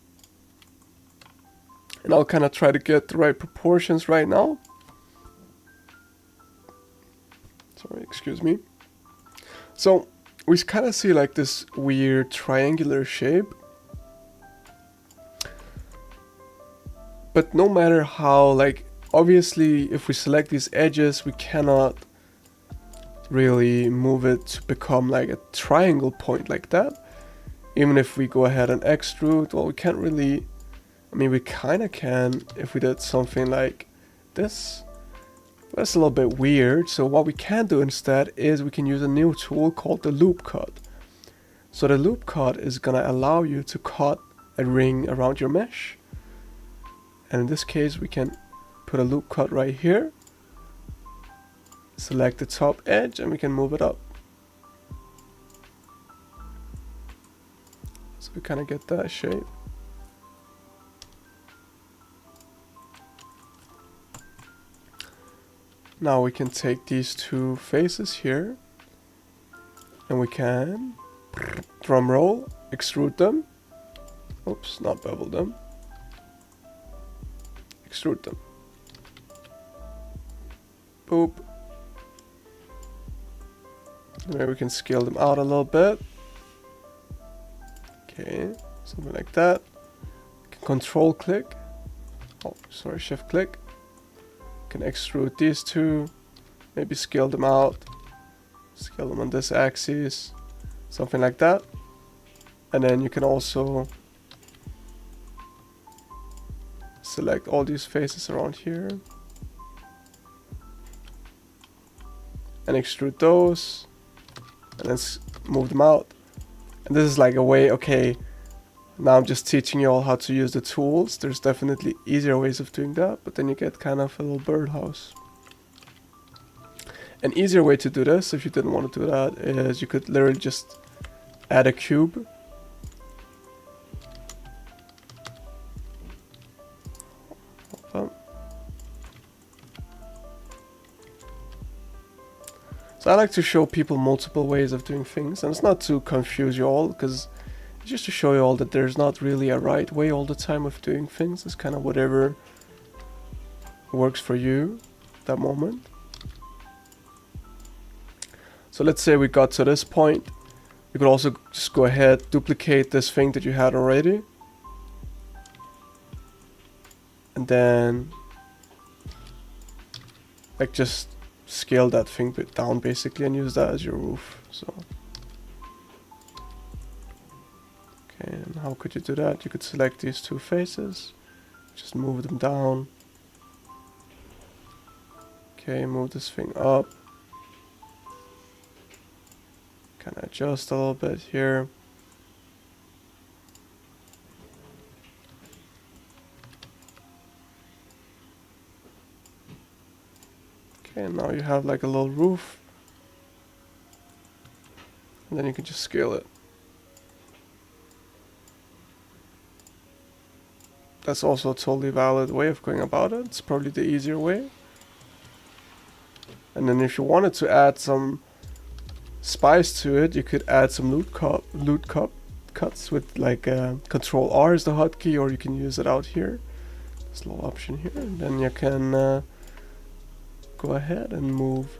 And I'll kind of try to get the right proportions right now. Sorry, excuse me. So we kind of see like this weird triangular shape. But no matter how, like, obviously if we select these edges, we cannot really move it to become like a triangle point like that. Even if we go ahead and extrude, well, we can't really, I mean, we kind of can if we did something like this. That's a little bit weird. So what we can do instead is we can use a new tool called the loop cut. So the loop cut is gonna allow you to cut a ring around your mesh. And in this case, we can put a loop cut right here. Select the top edge and we can move it up. So we kind of get that shape. Now we can take these two faces here and we can, drum roll, extrude them. Oops, not bevel them. Extrude them. Boop. Maybe we can scale them out a little bit. Okay, something like that. Control click. Oh, sorry, shift click. Can extrude these two. Maybe scale them out. Scale them on this axis. Something like that. And then you can also select all these faces around here. And extrude those. And then move them out. And this is like a way, okay, now I'm just teaching you all how to use the tools. There's definitely easier ways of doing that, but then you get kind of a little birdhouse. An easier way to do this, if you didn't want to do that, is you could literally just add a cube. So So I like to show people multiple ways of doing things, and it's not to confuse you all, because it's just to show you all that there's not really a right way all the time of doing things. It's kind of whatever works for you at that moment. So let's say we got to this point. You could also just go ahead, duplicate this thing that you had already. And then like just scale that thing bit down basically and use that as your roof. So okay, and how could you do that? You could select these two faces, just move them down. Okay, move this thing up. Kind of adjust a little bit here. Okay, and now you have like a little roof. And then you can just scale it. That's also a totally valid way of going about it. It's probably the easier way. And then if you wanted to add some spice to it, you could add some loot cuts with like Control R is the hotkey, or you can use it out here. This little option here, and then you can go ahead and move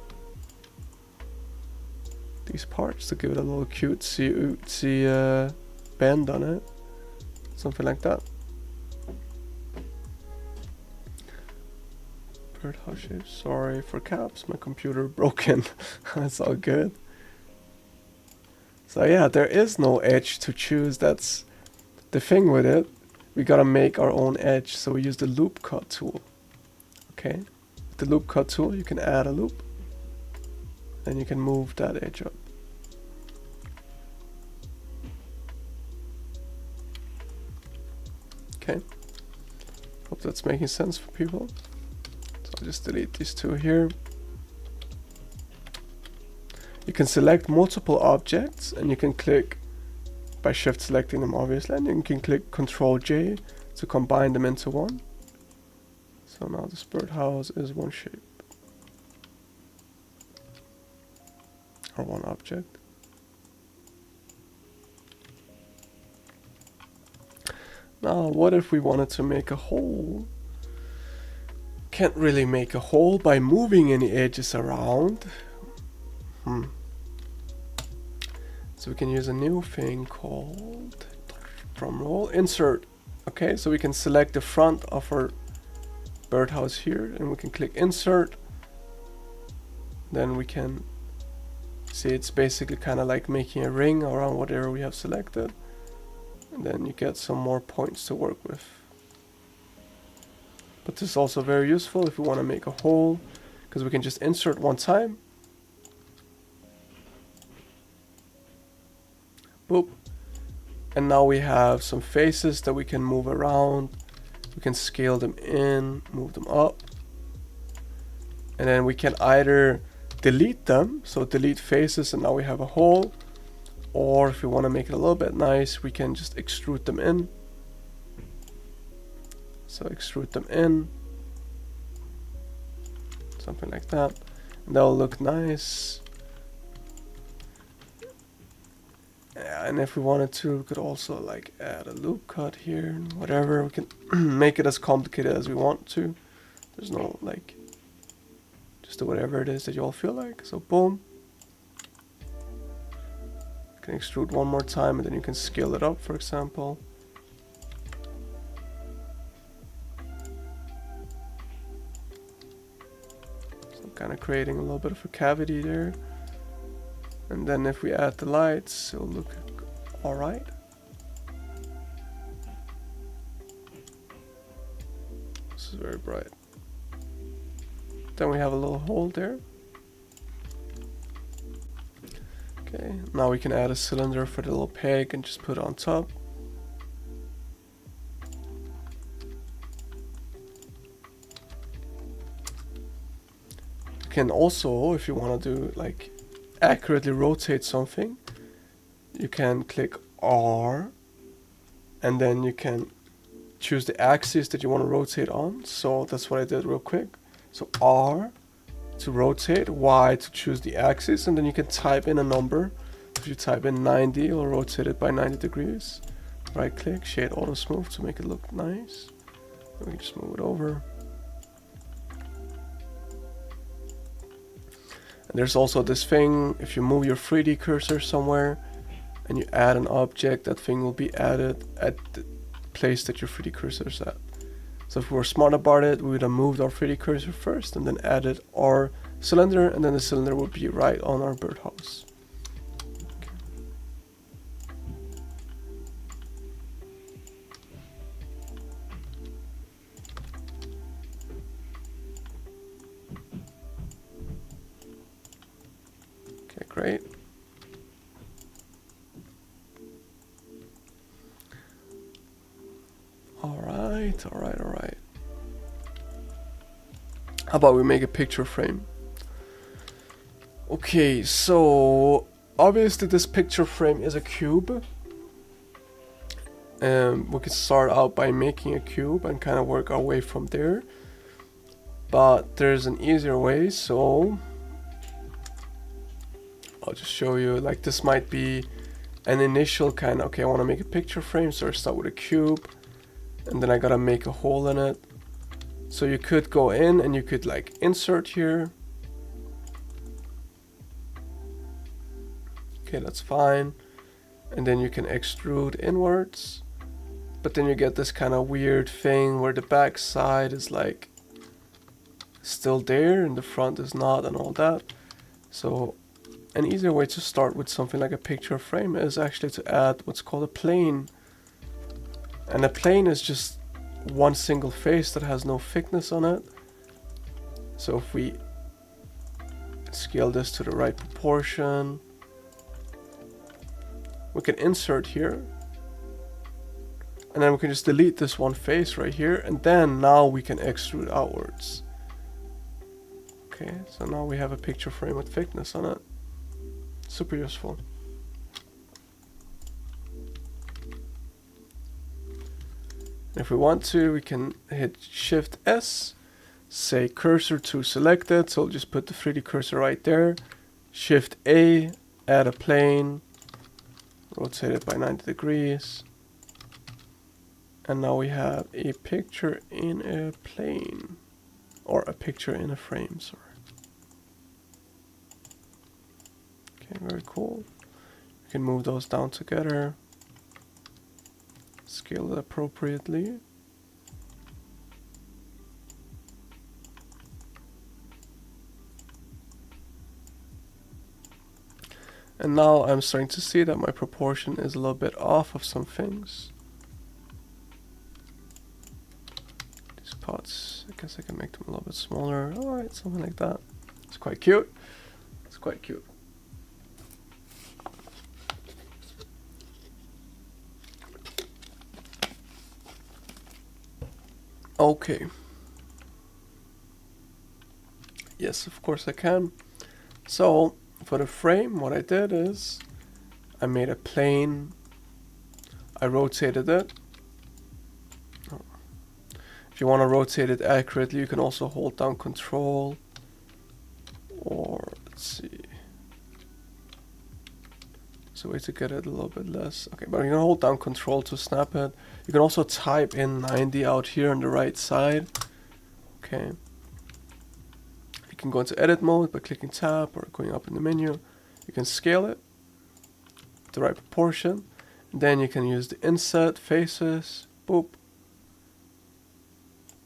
these parts to give it a little cutesy bend on it, something like that. Birdhouse shape. Sorry for caps, my computer broken. That's all good. So yeah, there is no edge to choose. That's the thing with it. We gotta make our own edge, so we use the loop cut tool. Okay, with the loop cut tool you can add a loop and you can move that edge up. Okay, hope that's making sense for people. So I'll just delete these two here. You can select multiple objects and you can click by shift selecting them obviously, and you can click Control J to combine them into one. So now this birdhouse is one shape or one object. Now what if we wanted to make a hole? Can't really make a hole by moving any edges around. So we can use a new thing called drumroll insert. Okay, so we can select the front of our birdhouse here and we can click insert. Then we can see it's basically kind of like making a ring around whatever we have selected. And then you get some more points to work with. But this is also very useful if we want to make a hole, because we can just insert one time. Boop. And now we have some faces that we can move around. We can scale them in, move them up. And then we can either delete them, so delete faces and now we have a hole. Or if we want to make it a little bit nice, we can just extrude them in. So extrude them in. Something like that. And that will look nice. Yeah, and if we wanted to, we could also like add a loop cut here and whatever. We can make it as complicated as we want to. There's no like, just do whatever it is that you all feel like. So boom. You can extrude one more time and then you can scale it up, for example. So kind of creating a little bit of a cavity there. And then if we add the lights, it'll look alright. This is very bright. Then we have a little hole there. Okay, now we can add a cylinder for the little peg and just put it on top. You can also, if you want to do like accurately rotate something, you can click R and then you can choose the axis that you want to rotate on. So that's what I did real quick. So R, to rotate, Y to choose the axis, and then you can type in a number. If you type in 90, it'll rotate it by 90 degrees. Right click, shade auto smooth to make it look nice. We can just move it over. And there's also this thing, if you move your 3D cursor somewhere and you add an object, that thing will be added at the place that your 3D cursor is at. So if we were smart about it, we would have moved our 3D cursor first and then added our cylinder, and then the cylinder would be right on our birdhouse. Okay, great. All right. How about we make a picture frame? Okay, so obviously this picture frame is a cube. We could start out by making a cube and kind of work our way from there. But there's an easier way, so I'll just show you. Like, this might be an initial kind of, okay, I want to make a picture frame, so I start with a cube, and then I gotta make a hole in it. So you could go in and you could like insert here. Okay, that's fine. And then you can extrude inwards. But then you get this kind of weird thing where the back side is like still there and the front is not and all that. So an easier way to start with something like a picture frame is actually to add what's called a plane. And a plane is just one single face that has no thickness on it. So if we scale this to the right proportion, we can insert here, and then we can just delete this one face right here, and then now we can extrude outwards. Okay, so now we have a picture frame with thickness on it. Super useful. If we want to, we can hit Shift S, say cursor to selected, so we'll just put the 3D cursor right there. Shift A, add a plane, rotate it by 90 degrees. And now we have a picture in a plane, or a picture in a frame, sorry. Okay, very cool. You can move those down together. Scale it appropriately. And now I'm starting to see that my proportion is a little bit off of some things. These pots, I guess I can make them a little bit smaller. Alright, something like that. It's quite cute. It's quite cute. Okay. Yes, of course I can. So, for the frame, what I did is I made a plane. I rotated it. If you want to rotate it accurately, you can also hold down Control. Or, let's see. There's a way to get it a little bit less. Okay, but you can hold down Control to snap it. You can also type in 90 out here on the right side. Okay. You can go into edit mode by clicking tab or going up in the menu. You can scale it to the right proportion. And then you can use the inset faces. Boop.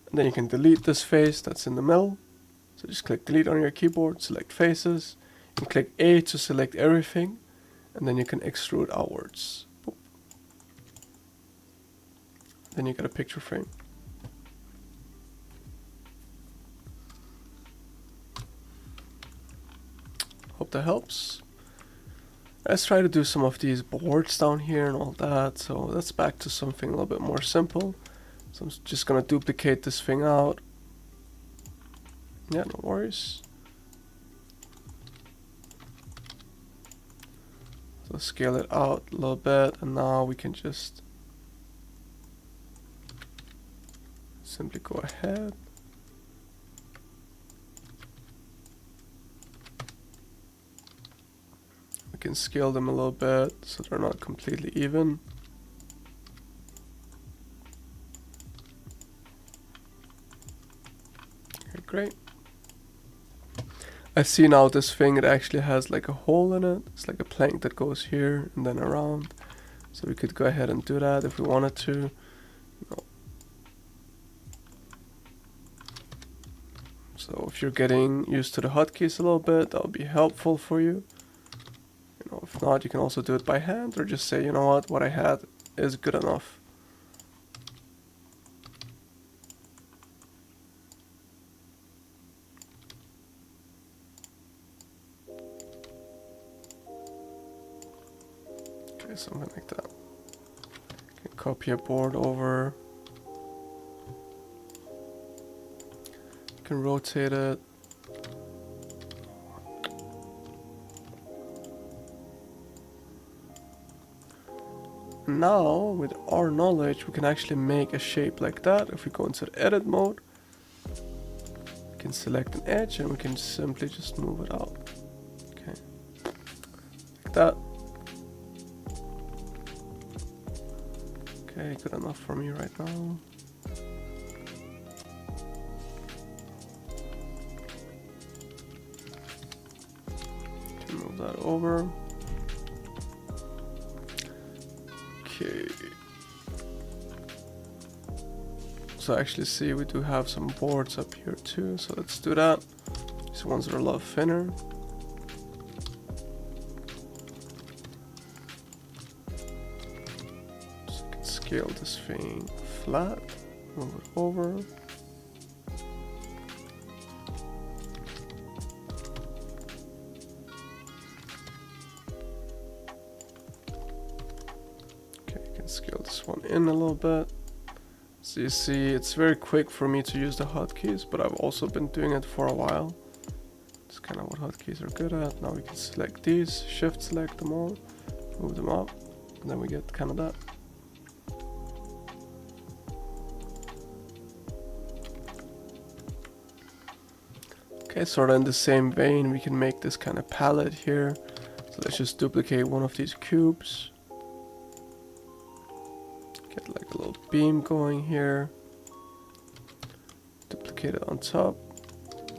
And then you can delete this face that's in the middle. So just click delete on your keyboard, select faces. You can click A to select everything. And then you can extrude outwards. Boop. Then you get a picture frame. Hope that helps. Let's try to do some of these boards down here and all that. So let's back to something a little bit more simple. So I'm just gonna duplicate this thing out. Yeah, no worries. So scale it out a little bit, and now we can just simply go ahead can scale them a little bit so they're not completely even. Okay, great. I see now this thing, it actually has like a hole in it. It's like a plank that goes here and then around. So we could go ahead and do that if we wanted to. You know. So if you're getting used to the hotkeys a little bit, that would be helpful for you. You know, if not, you can also do it by hand or just say, you know what I had is good enough. Okay, something like that. You can copy a board over. You can rotate it. Now, with our knowledge, we can actually make a shape like that. If we go into the edit mode, we can select an edge and we can simply just move it out. Okay, like that. Okay, good enough for me right now. Can move that over. Okay. So actually see we do have some boards up here too, so let's do that. These ones are a lot thinner. So I can scale this thing flat, move it over. Scale this one in a little bit. So you see it's very quick for me to use the hotkeys, but I've also been doing it for a while. It's kind of what hotkeys are good at. Now we can select these, shift select them all, move them up, and then we get kind of that. Okay, sort of in the same vein, we can make this kind of palette here. So let's just duplicate one of these cubes. Get like a little beam going here. Duplicate it on top.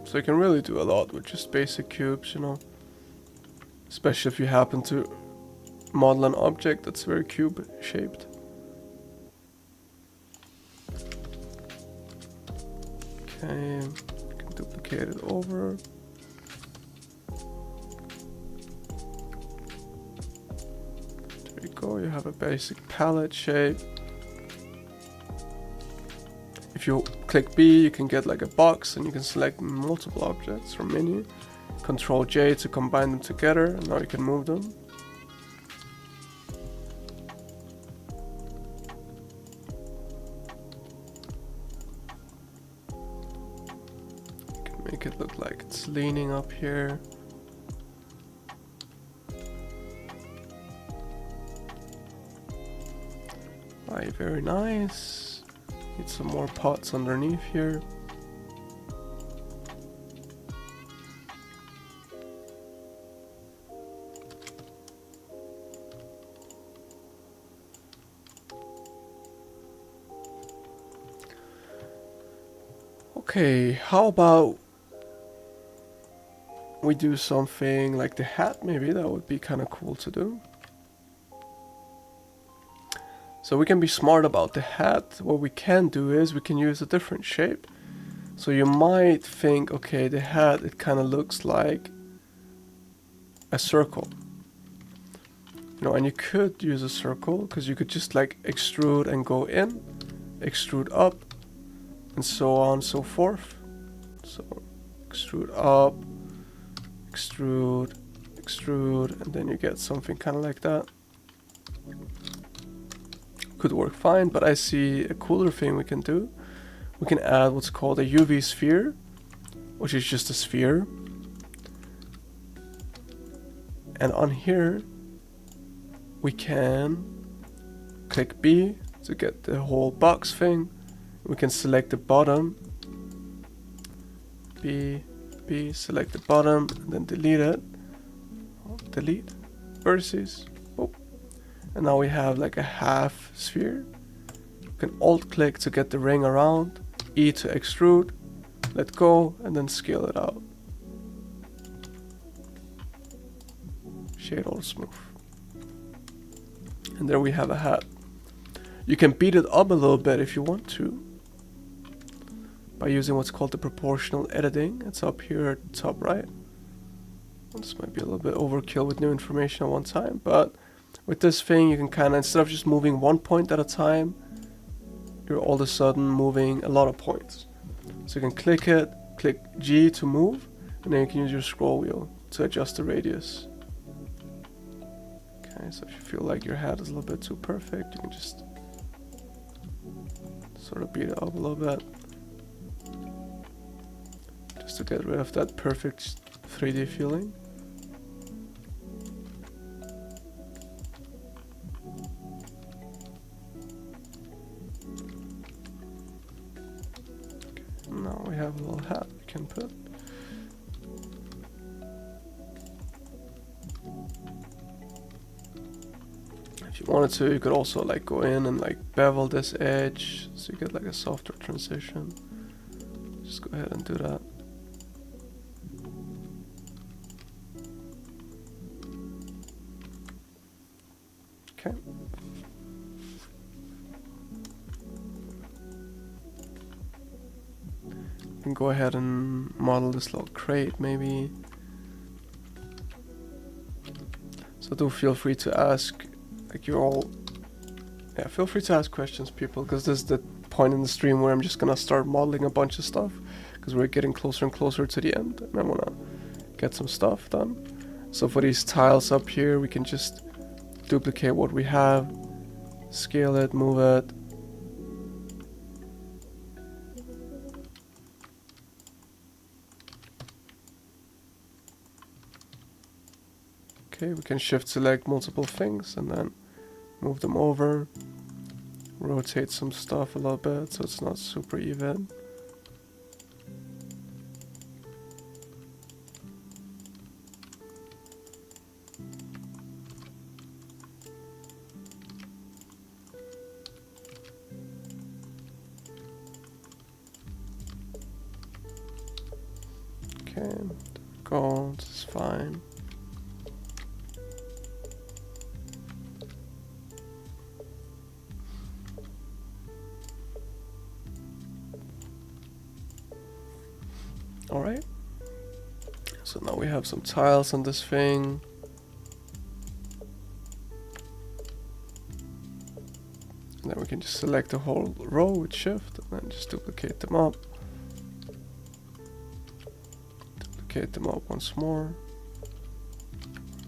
So you can really do a lot with just basic cubes, you know. Especially if you happen to model an object that's very cube shaped. Okay, you can duplicate it over. There you go, you have a basic palette shape. If you click B, you can get like a box and you can select multiple objects from menu. Control J to combine them together, and now you can move them. You can make it look like it's leaning up here. Right, very nice. Need some more pots underneath here. Okay, how about we do something like the hat maybe? That would be kind of cool to do. So we can be smart about the hat. What we can do is we can use a different shape. So you might think, okay, the hat, it kind of looks like a circle. You know, and you could use a circle because you could just like extrude and go in, extrude up, and so on and so forth. So extrude up, extrude, extrude, and then you get something kind of like that. Could work fine, but I see a cooler thing we can do. We can add what's called a UV sphere, which is just a sphere. And on here, we can click B to get the whole box thing. We can select the bottom, B, select the bottom, and then delete it. Delete. vertices. Oh. And now we have like a half sphere. You can alt click to get the ring around, E to extrude, let go, and then scale it out. Shade all smooth. And there we have a hat. You can beat it up a little bit if you want to, by using what's called the proportional editing. It's up here at the top right. This might be a little bit overkill with new information at one time, but with this thing you can kind of, instead of just moving one point at a time, you're all of a sudden moving a lot of points. So you can click it, click G to move, and then you can use your scroll wheel to adjust the radius. Okay, so if you feel like your hat is a little bit too perfect, you can just sort of beat it up a little bit, just to get rid of that perfect 3D feeling. Now we have a little hat we can put. If you wanted to, you could also like go in and like bevel this edge so you get like a softer transition. Just go ahead and do that. Okay. You can go ahead and model this little crate maybe. So do feel free to ask, like you're all, yeah, feel free to ask questions, people, because this is the point in the stream where I'm just gonna start modeling a bunch of stuff, because we're getting closer and closer to the end, and I wanna get some stuff done. So for these tiles up here, we can just duplicate what we have, scale it, move it. Okay, we can shift select multiple things and then move them over, rotate some stuff a little bit so it's not super even. Okay, there we go, this is fine. Alright, so now we have some tiles on this thing. And then we can just select the whole row with shift and then just duplicate them up. Duplicate them up once more.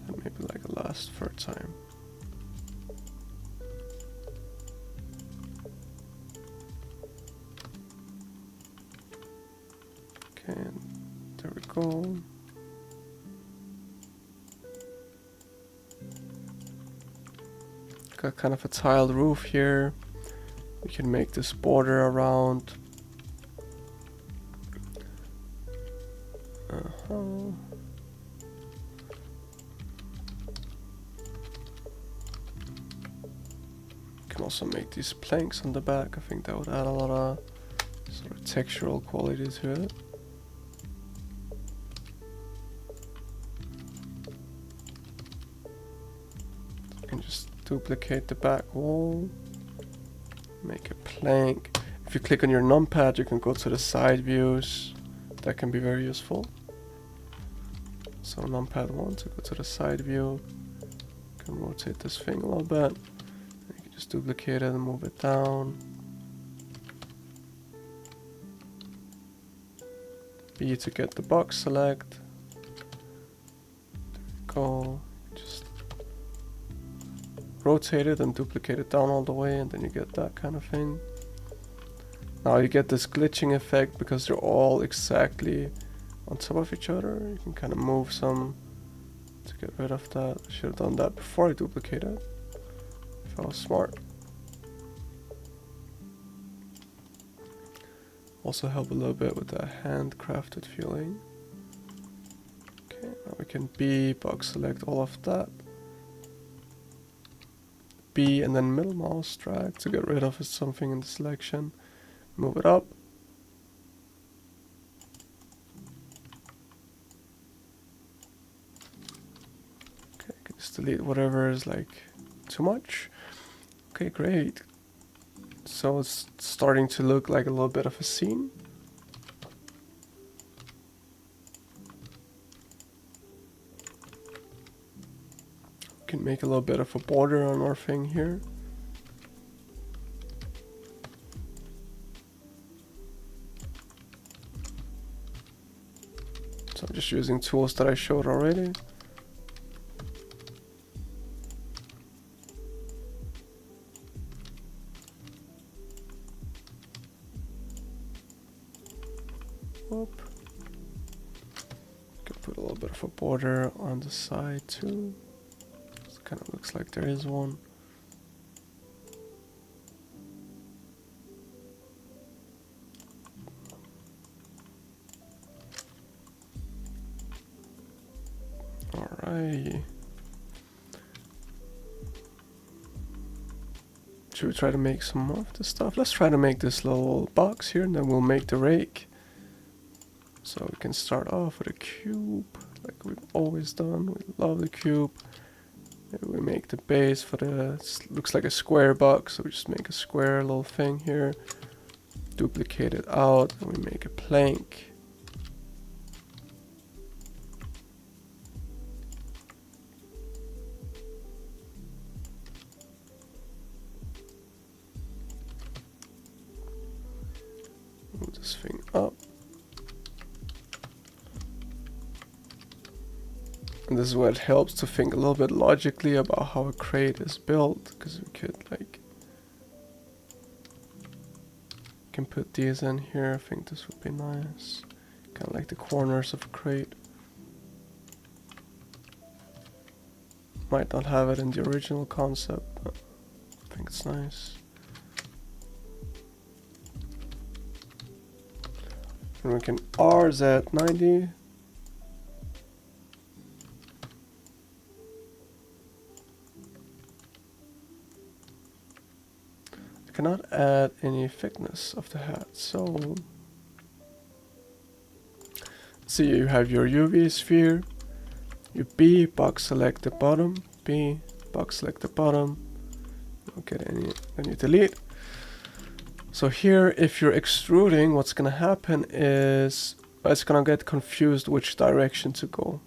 And maybe like a last third time. And there we go. Got kind of a tiled roof here. We can make this border around. Can also make these planks on the back. I think that would add a lot of sort of textural quality to it. Just duplicate the back wall, make a plank. If you click on your numpad, you can go to the side views. That can be very useful. So numpad 1 to go to the side view. You can rotate this thing a little bit. You can just duplicate it and move it down. B to get the box select. There we go. Just rotate it and duplicate it down all the way, and then you get that kind of thing. Now you get this glitching effect because they're all exactly on top of each other. You can kind of move some to get rid of that. I should have done that before I duplicated, if I was smart. Also help a little bit with the handcrafted feeling. Okay, now we can B box select all of that. B and then middle mouse drag to get rid of something in the selection. Move it up. Okay, I can just delete whatever is like too much. Okay, great. So it's starting to look like a little bit of a scene. Can make a little bit of a border on our thing here. So I'm just using tools that I showed already. Whoop. Can put a little bit of a border on the side too. Kind of looks like there is one. Alright. Should we try to make some more of this stuff? Let's try to make this little box here and then we'll make the rake. So we can start off with a cube like we've always done. We love the cube. Maybe we make the base for the, looks like a square box, so we just make a square little thing here, duplicate it out, and we make a plank. Move this thing up. And this is where it helps to think a little bit logically about how a crate is built, because we could like can put these in here. I think this would be nice, kind of like the corners of a crate. Might not have it in the original concept, but I think it's nice. And we can RZ90. Cannot add any thickness of the hat, so see, you have your UV sphere, you B box select the bottom, B box select the bottom, don't get any, then you delete. So here, if you're extruding, what's gonna happen is it's gonna get confused which direction to go.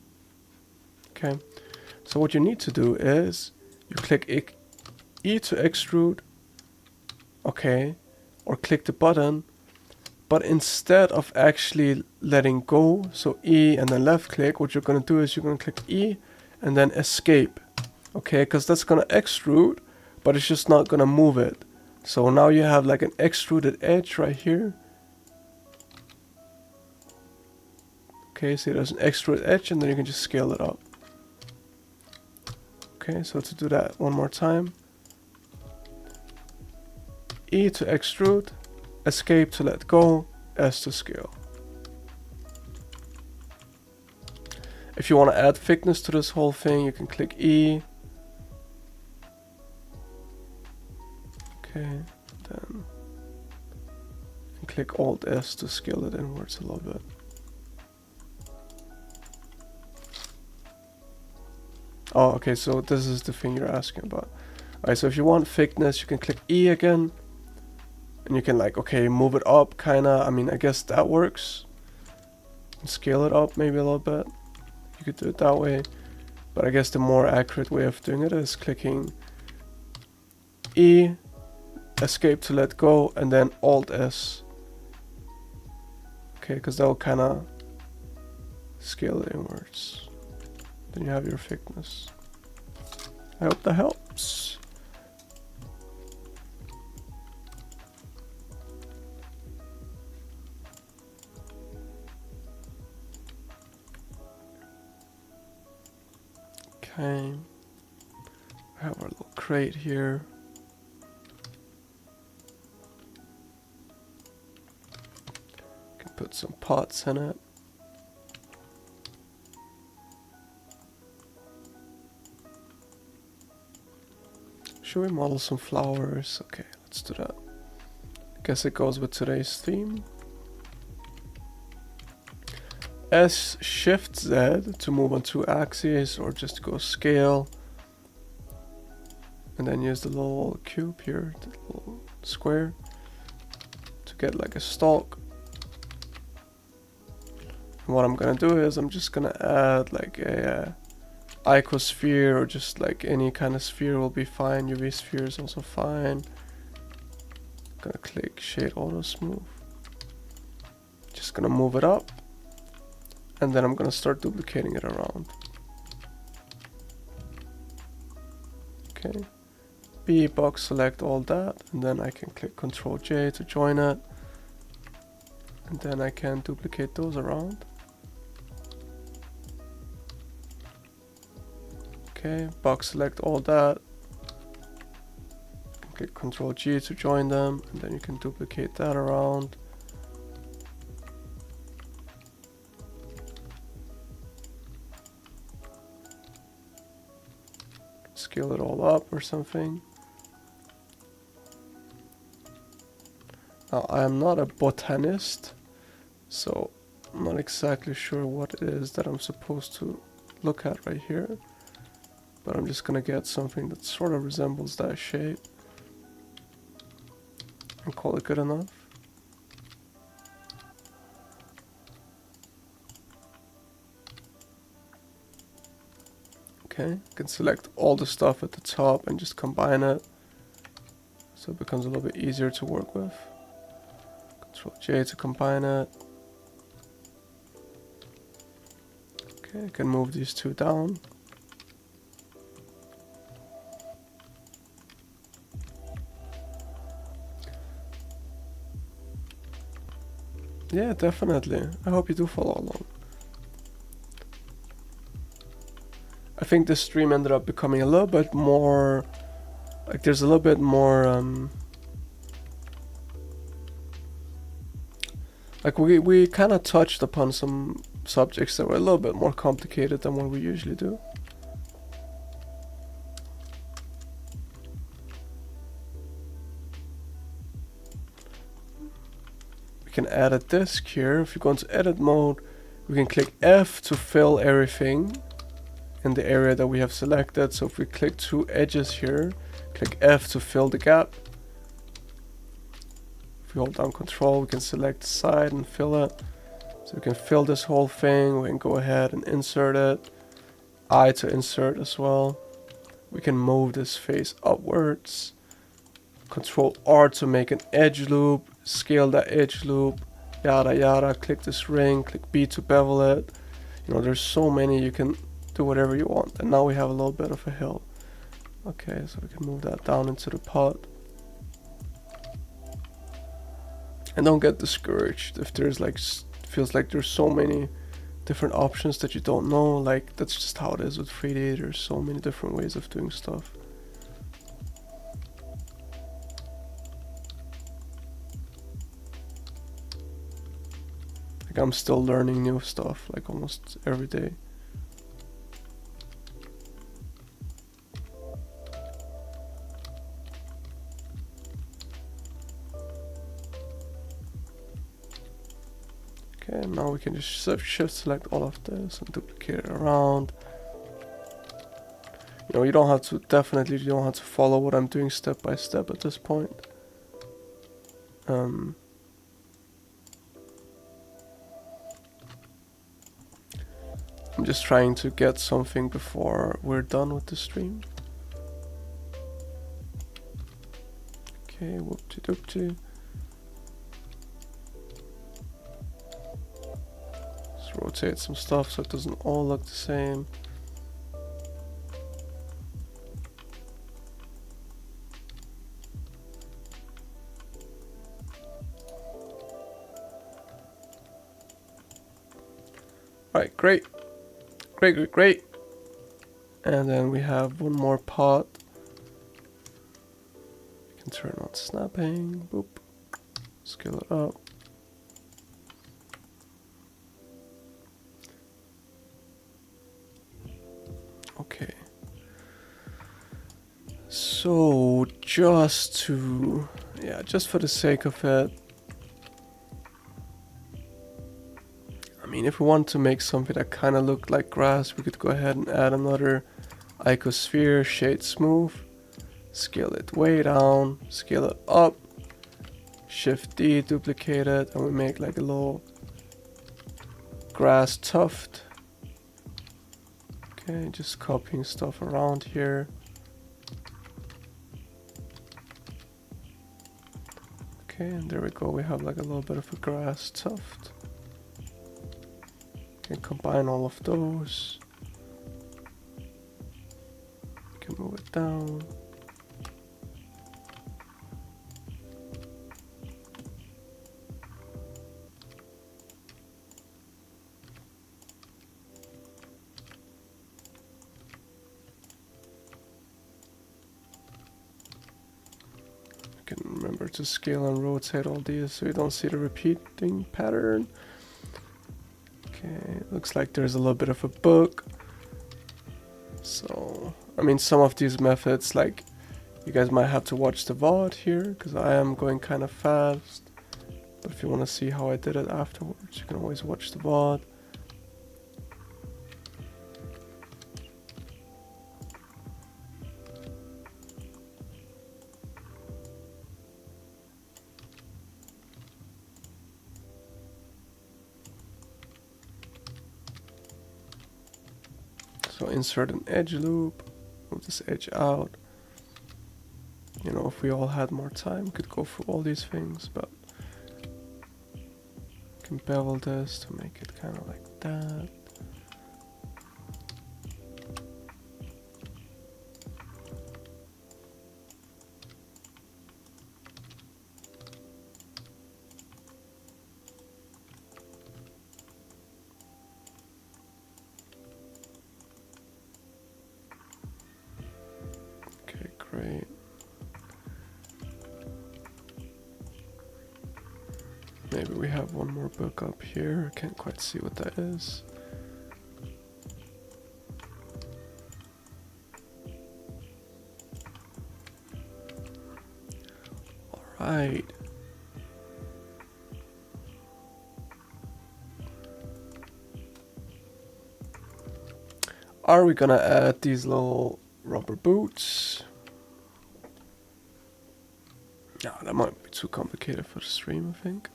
Okay, so what you need to do is you click E to extrude. Okay, or click the button, but instead of actually letting go, so E and then left click, what you're going to do is you're going to click E and then escape. Okay, because that's going to extrude, but it's just not going to move it. So now you have like an extruded edge right here. Okay, so there's an extruded edge and then you can just scale it up. Okay, so to do that one more time, E to extrude, escape to let go, S to scale. If you want to add thickness to this whole thing, you can click E. Okay, then and click Alt S to scale it inwards a little bit. Oh, okay, so this is the thing you're asking about. Alright, so if you want thickness, you can click E again. And you can like, okay, move it up, kinda. I mean, I guess that works. And scale it up maybe a little bit. You could do it that way. But I guess the more accurate way of doing it is clicking E, escape to let go, and then Alt S. Okay, because that will kinda scale it inwards. Then you have your thickness. I hope that helps. Okay, we have our little crate here. Can put some pots in it. Should we model some flowers? Okay, let's do that. Guess it goes with today's theme. S Shift Z to move on 2 axes, or just go scale. And then use the little cube here, the little square, to get like a stalk. And what I'm gonna do is I'm just gonna add like a icosphere, or just like any kind of sphere will be fine. UV sphere is also fine. Gonna click shade auto smooth. Just gonna move it up, and then I'm gonna start duplicating it around. Okay. B box select all that, and then I can click Ctrl J to join it, and then I can duplicate those around. Okay, box select all that, click Ctrl G to join them, and then you can duplicate that around. Scale it all up or something. Now I am not a botanist, so I'm not exactly sure what it is that I'm supposed to look at right here, but I'm just gonna get something that sort of resembles that shape and call it good enough. Okay, you can select all the stuff at the top and just combine it, so it becomes a little bit easier to work with. Ctrl J to combine it. Okay, I can move these two down. Yeah, definitely. I hope you do follow along. I think this stream ended up becoming a little bit more, like there's a little bit more, like we kind of touched upon some subjects that were a little bit more complicated than what we usually do. We can add a disk here. If you go into edit mode, we can click F to fill everything in the area that we have selected. So if we click 2 edges here, click F to fill the gap. If we hold down Control, we can select the side and fill it. So we can fill this whole thing. We can go ahead and insert it. I to insert as well. We can move this face upwards. Control R to make an edge loop. Scale that edge loop. Yada yada. Click this ring. Click B to bevel it. You know, there's so many. You can do whatever you want. And now we have a little bit of a hill. Okay, so we can move that down into the pot. And don't get discouraged if there's like, feels like there's so many different options that you don't know. Like, that's just how it is with 3D. There's so many different ways of doing stuff. Like, I'm still learning new stuff, like almost every day. Okay, now we can just shift select all of this and duplicate it around. You know, you don't have to, definitely you don't have to follow what I'm doing step by step at this point. I'm just trying to get something before we're done with the stream. Okay, whoop-de-doop-de. Let's rotate some stuff so it doesn't all look the same. Alright, great. Great. And then we have one more pot. We can turn on snapping. Boop. Scale it up. Okay. So just for the sake of it, I mean, if we want to make something that kind of looked like grass, we could go ahead and add another icosphere, shade smooth, scale it way down, scale it up, Shift D, duplicate it, and we make like a little grass tuft. Okay, just copying stuff around here. Okay, and there we go, we have like a little bit of a grass tuft. Okay, combine all of those. We can move it down. Remember to scale and rotate all these so you don't see the repeating pattern. Okay, looks like there's a little bit of a bug. So, I mean, some of these methods, like, you guys might have to watch the VOD here, because I am going kind of fast. But if you want to see how I did it afterwards, you can always watch the VOD. So insert an edge loop, move this edge out. You know, if we all had more time, we could go through all these things, but we can bevel this to make it kind of like that. Great. Maybe we have one more book up here. I can't quite see what that is. All right. Are we gonna add these little rubber boots? No, that might be too complicated for the stream, I think.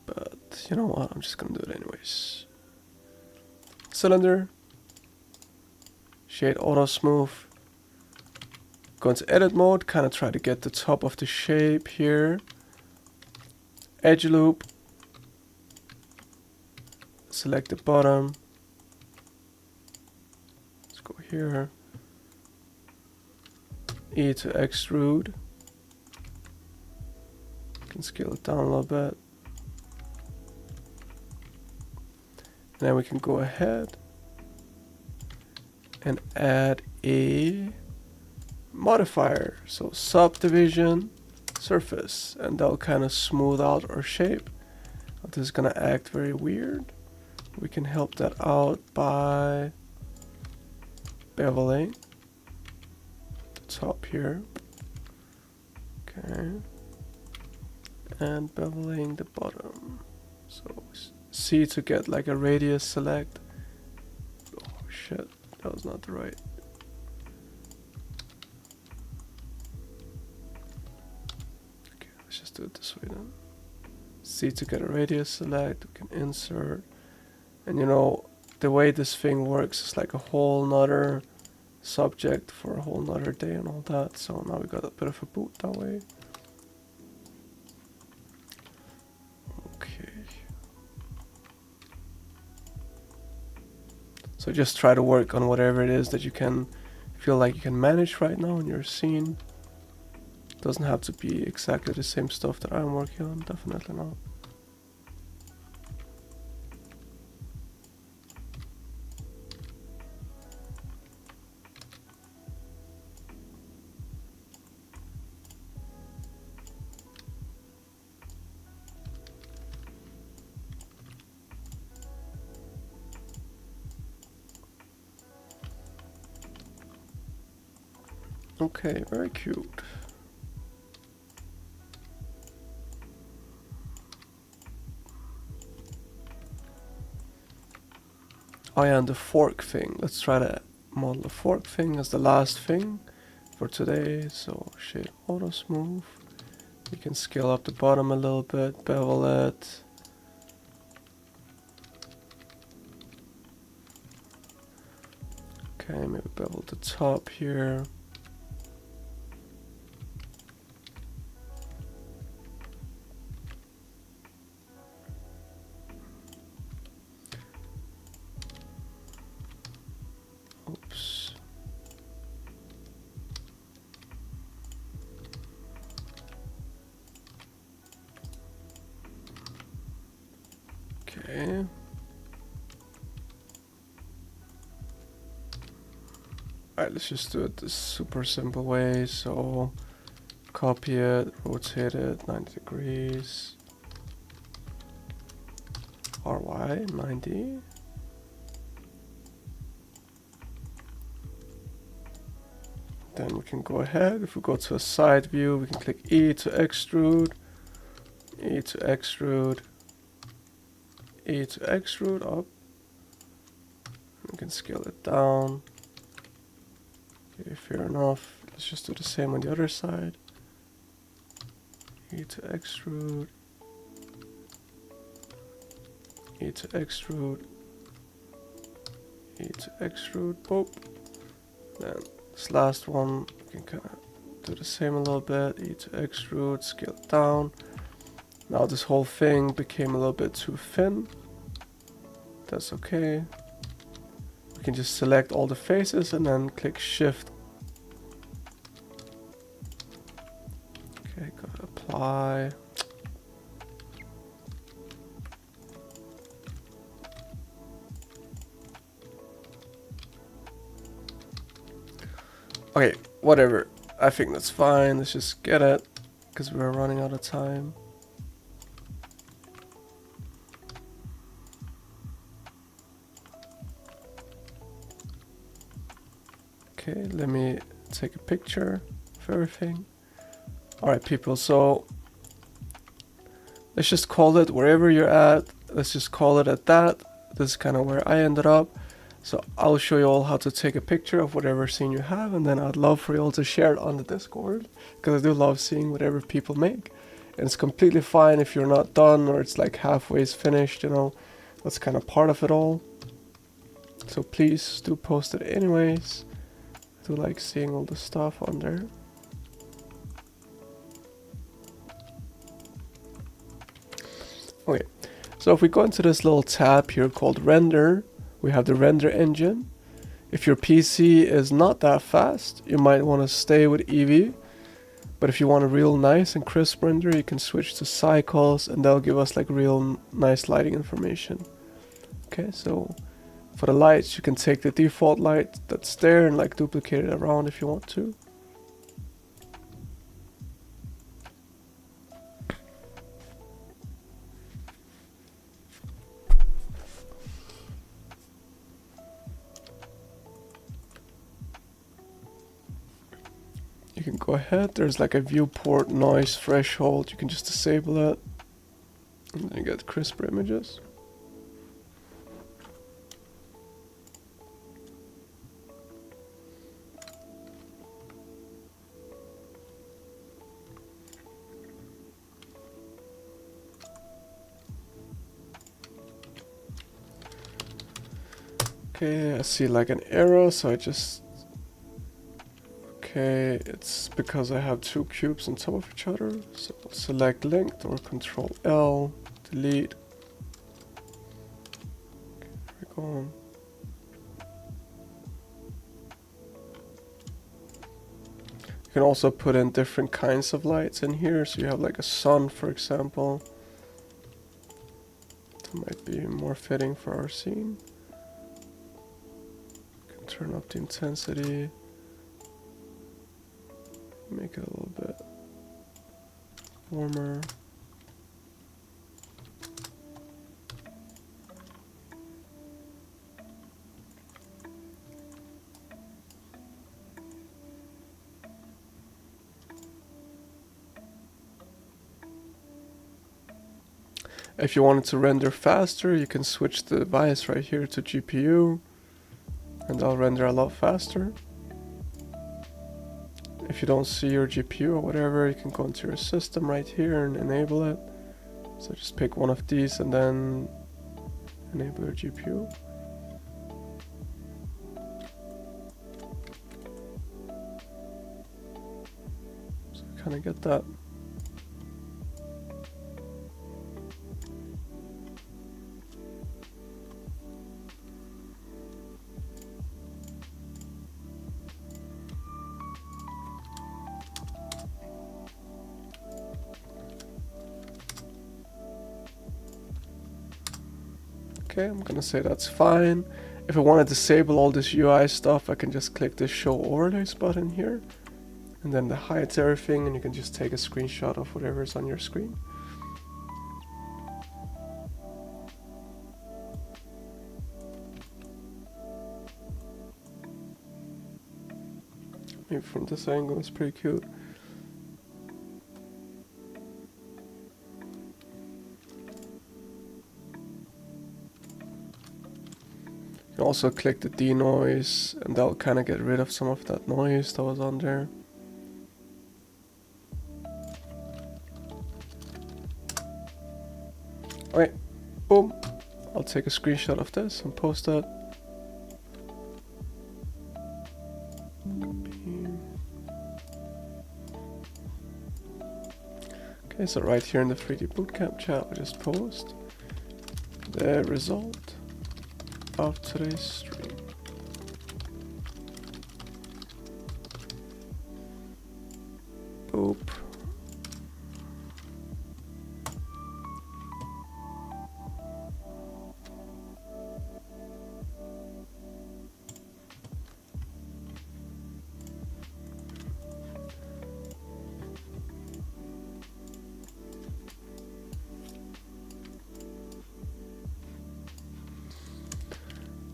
But you know what, I'm just gonna do it anyways. Cylinder. Shade auto smooth. Go into edit mode, kind of try to get the top of the shape here. Edge loop. Select the bottom. Let's go here. E to extrude. Can scale it down a little bit. Then we can go ahead and add a modifier. So subdivision surface, and that'll kind of smooth out our shape. This is gonna act very weird. We can help that out by beveling the top here. Okay. And beveling the bottom. So C to get like a radius select. Oh shit, that was not the right. Okay, let's just do it this way then. C to get a radius select, we can insert. And you know, the way this thing works is like a whole nother subject for a whole nother day and all that. So now we got a bit of a boot that way. So just try to work on whatever it is that you can feel like you can manage right now in your scene. Doesn't have to be exactly the same stuff that I'm working on, definitely not. Okay, very cute. Oh yeah, and the fork thing. Let's try to model the fork thing as the last thing for today. So shade auto smooth. We can scale up the bottom a little bit, bevel it. Okay, maybe bevel the top here. Oops. Okay. Alright, let's just do it this super simple way. So copy it, rotate it 90 degrees. RY 90. Then we can go ahead. If we go to a side view, we can click E to extrude, E to extrude, E to extrude up. We can scale it down. Okay, fair enough. Let's just do the same on the other side. E to extrude, E to extrude, E to extrude, boop. Then this last one, we can kind of do the same a little bit. E to extrude, scale it down. Now this whole thing became a little bit too thin. That's okay. We can just select all the faces and then click Shift. Okay, go to apply. Okay, whatever. I think that's fine. Let's just get it because we're running out of time. Okay, let me take a picture of everything. Alright people, so let's just call it wherever you're at. Let's just call it at that. This is kind of where I ended up. So I'll show you all how to take a picture of whatever scene you have, and then I'd love for you all to share it on the Discord, because I do love seeing whatever people make. And it's completely fine if you're not done or it's like halfway finished, you know. That's kind of part of it all. So please do post it anyways. I do like seeing all the stuff on there. Okay, so if we go into this little tab here called render, we have the render engine. If your PC is not that fast, you might want to stay with Eevee. But if you want a real nice and crisp render, you can switch to cycles and that'll give us like real nice lighting information. Okay, so for the lights, you can take the default light that's there and like duplicate it around if you want to. You can go ahead, there's like a viewport noise threshold, you can just disable it and then you get crisper images. Okay, I see like an error, so I just... Okay, it's because I have two cubes on top of each other. So select linked or Control L, delete. Okay, there we go. You can also put in different kinds of lights in here. So you have like a sun, for example. That might be more fitting for our scene. Turn up the intensity, make it a little bit warmer. If you want it to render faster, you can switch the device right here to GPU, and that'll render a lot faster. If you don't see your GPU or whatever, you can go into your system right here and enable it. So just pick one of these and then enable your GPU. So kind of get that. Okay, I'm gonna say that's fine. If I want to disable all this UI stuff, I can just click the show overlays button here, and then that hides everything, and you can just take a screenshot of whatever is on your screen. Maybe from this angle it's pretty cute. You can also click the denoise, and that'll kind of get rid of some of that noise that was on there. Okay, boom. I'll take a screenshot of this and post that. Copy. Okay, so right here in the 3D Bootcamp chat, I'll just post the result of today's stream. Boop.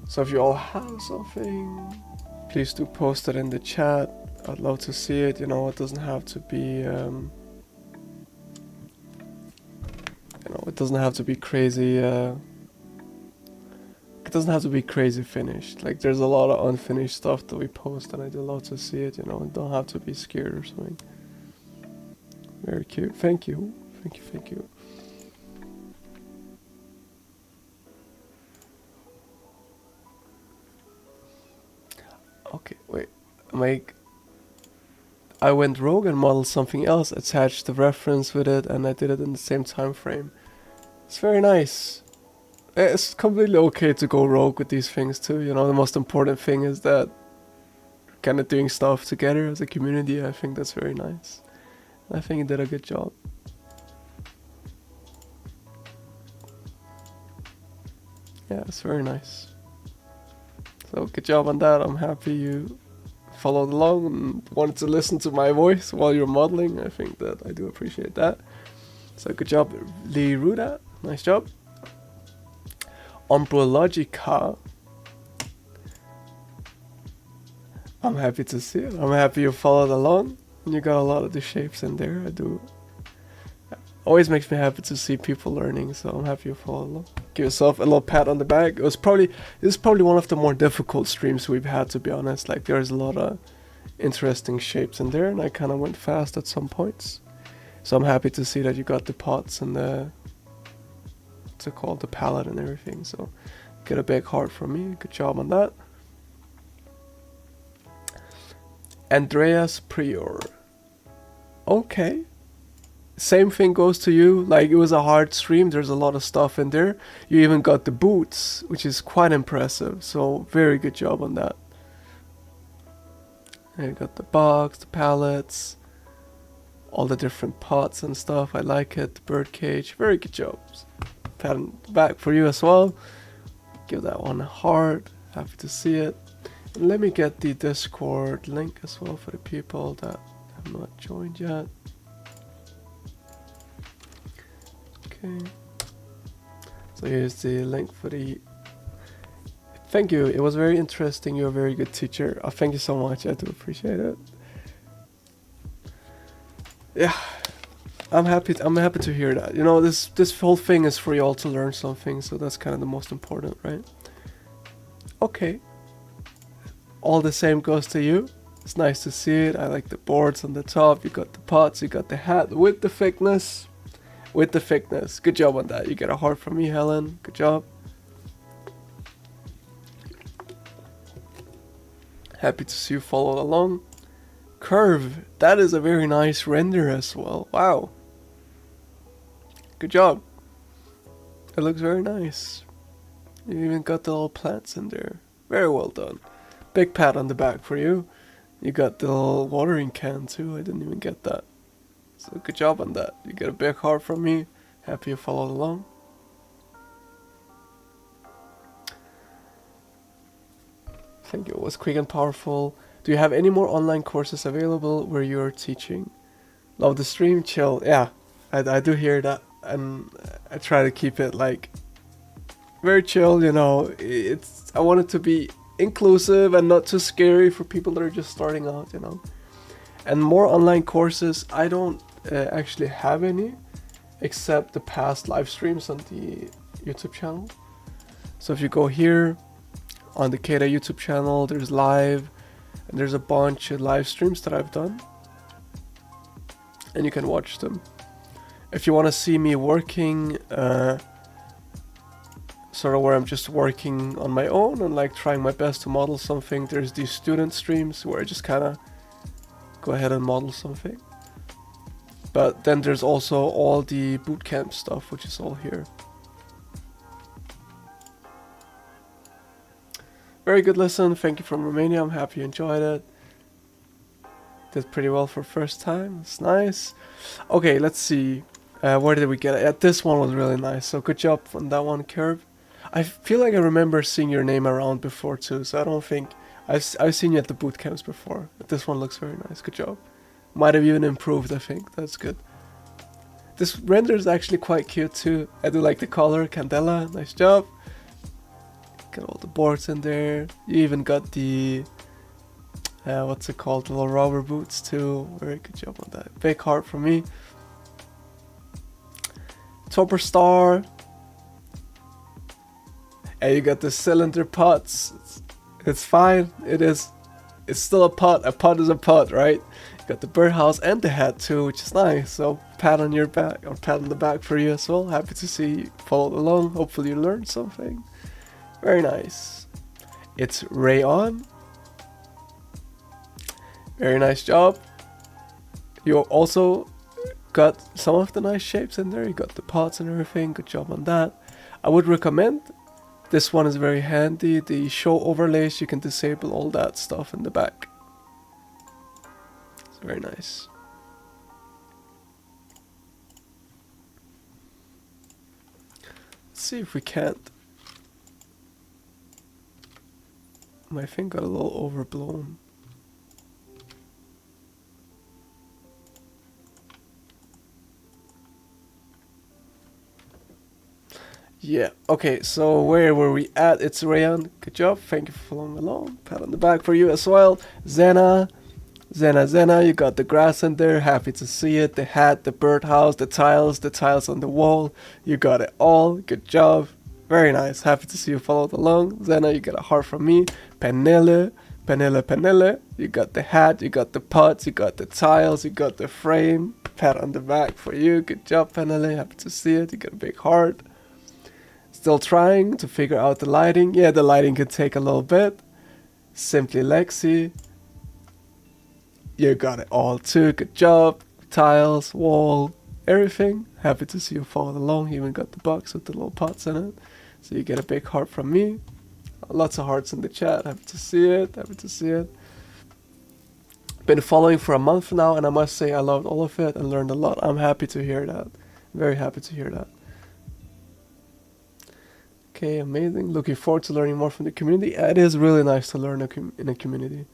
So if you all have something, please do post it in the chat. I'd love to see it. You know, it doesn't have to be, it doesn't have to be crazy. It doesn't have to be crazy finished. Like, there's a lot of unfinished stuff that we post, and I'd love to see it. You know, it don't have to be scared or something. Very cute. Thank you. Thank you. Thank you. Okay, wait. I went rogue and modeled something else, attached the reference with it, and I did it in the same time frame. It's very nice. It's completely okay to go rogue with these things too. You know, the most important thing is that we're kind of doing stuff together as a community. I think that's very nice. I think you did a good job. Yeah, it's very nice. So good job on that. I'm happy you followed along and wanted to listen to my voice while you're modeling. I think that I do appreciate that. So good job, Lee Ruda. Nice job. Umbrologica. I'm happy to see it. I'm happy you followed along. And you got a lot of the shapes in there. I do. Always makes me happy to see people learning, so I'm happy you followed along. Give yourself a little pat on the back. This is probably one of the more difficult streams we've had, to be honest. Like, there's a lot of interesting shapes in there, and I kind of went fast at some points. So I'm happy to see that you got the pots and the, what's it called, the palette and everything. So get a big heart from me. Good job on that. Andreas Prior. Okay. Same thing goes to you. Like, it was a hard stream. There's a lot of stuff in there. You even got the boots, which is quite impressive. So very good job on that. And you got the box, the palettes, all the different pots and stuff. I like it. The bird cage. Very good job. Pat on the back for you as well. Give that one a heart. Happy to see it. And let me get the Discord link as well for the people that have not joined yet. Okay. So here's the link for the... Thank you. It was very interesting. You're a very good teacher. Thank you so much. I do appreciate it. Yeah. I'm happy. I'm happy to hear that. You know, this whole thing is for y'all to learn something, so that's kind of the most important, right? Okay. All the same goes to you. It's nice to see it. I like the boards on the top. You got the pots. You got the hat with the thickness. With the thickness. Good job on that. You get a heart from me, Helen. Good job. Happy to see you follow along. Curve. That is a very nice render as well. Wow. Good job. It looks very nice. You even got the little plants in there. Very well done. Big pat on the back for you. You got the little watering can too. I didn't even get that. So good job on that. You get a big heart from me. Happy you followed along. Thank you. It was quick and powerful. Do you have any more online courses available where you're teaching? Love the stream. Chill. Yeah, I do hear that. And I try to keep it like very chill, you know. I want it to be inclusive and not too scary for people that are just starting out, you know. And more online courses, I don't actually have any, except the past live streams on the YouTube channel. So if you go here on the CADA YouTube channel, there's live, and there's a bunch of live streams that I've done, and you can watch them. If you want to see me working, sort of where I'm just working on my own and like trying my best to model something, there's these student streams where I just kind of go ahead and model something. But then there's also all the bootcamp stuff, which is all here. Very good lesson. Thank you from Romania. I'm happy you enjoyed it. Did pretty well for first time. It's nice. Okay, let's see. Where did we get it? Yeah, this one was really nice. So good job on that one, Curve. I feel like I remember seeing your name around before too. So I don't think I've seen you at the boot camps before. But this one looks very nice. Good job. Might have even improved, I think. That's good. This render is actually quite cute too. I do like the color. Candela, nice job. Got all the boards in there. You even got the what's it called? The little rubber boots too. Very good job on that. Big heart for me. Topper star. And you got the cylinder pots. It's fine. It is. It's still a pot. A pot is a pot, right? You got the birdhouse and the hat too, which is nice. So pat on your back, or pat on the back for you as well. Happy to see you followed along. Hopefully you learned something. Very nice. It's rayon. Very nice job. You also got some of the nice shapes in there. You got the pots and everything. Good job on that. I would recommend. This one is very handy. The show overlays, you can disable all that stuff in the back. It's very nice. Let's see if we can't. My thing got a little overblown. Yeah, okay, so where were we at? It's Rayan. Good job. Thank you for following along. Pat on the back for you as well. Zena, you got the grass in there. Happy to see it. The hat, the birdhouse, the tiles on the wall. You got it all. Good job. Very nice. Happy to see you followed along. Zena, you got a heart from me. Penele. You got the hat, you got the pots, you got the tiles, you got the frame. Pat on the back for you. Good job, Penele. Happy to see it. You got a big heart. Still trying to figure out the lighting. Yeah, the lighting could take a little bit. Simply Lexi. You got it all too. Good job. Tiles, wall, everything. Happy to see you follow along. You even got the box with the little pots in it. So you get a big heart from me. Lots of hearts in the chat. Happy to see it. Happy to see it. Been following for a month now, and I must say I loved all of it and learned a lot. I'm happy to hear that. Very happy to hear that. Okay, amazing. Looking forward to learning more from the community. It is really nice to learn in a community.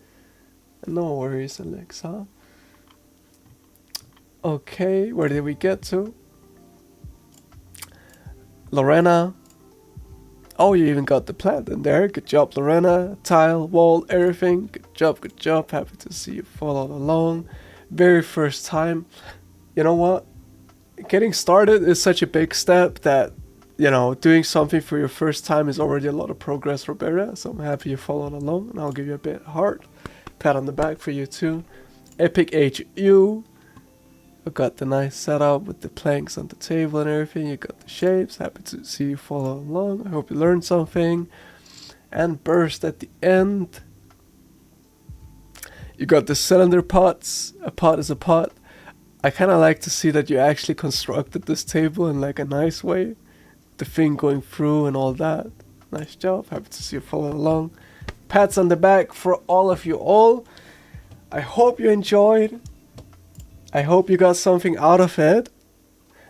No worries, Alexa. Okay, where did we get to? Lorena. Oh, you even got the plant in there. Good job, Lorena. Tile, wall, everything. Good job, good job. Happy to see you follow along. Very first time. You know what? getting started is such a big step that, you know, doing something for your first time is already a lot of progress for Beria. So I'm happy you followed along, and I'll give you a bit heart pat on the back for you too. Epic HU. I got the nice setup with the planks on the table and everything. You got the shapes. Happy to see you follow along. I hope you learned something. And burst at the end. You got the cylinder pots. A pot is a pot. I kind of like to see that you actually constructed this table in like a nice way. The thing going through and all that. Nice job. Happy to see you follow along. Pats on the back for all of you all. I hope you enjoyed. I hope you got something out of it.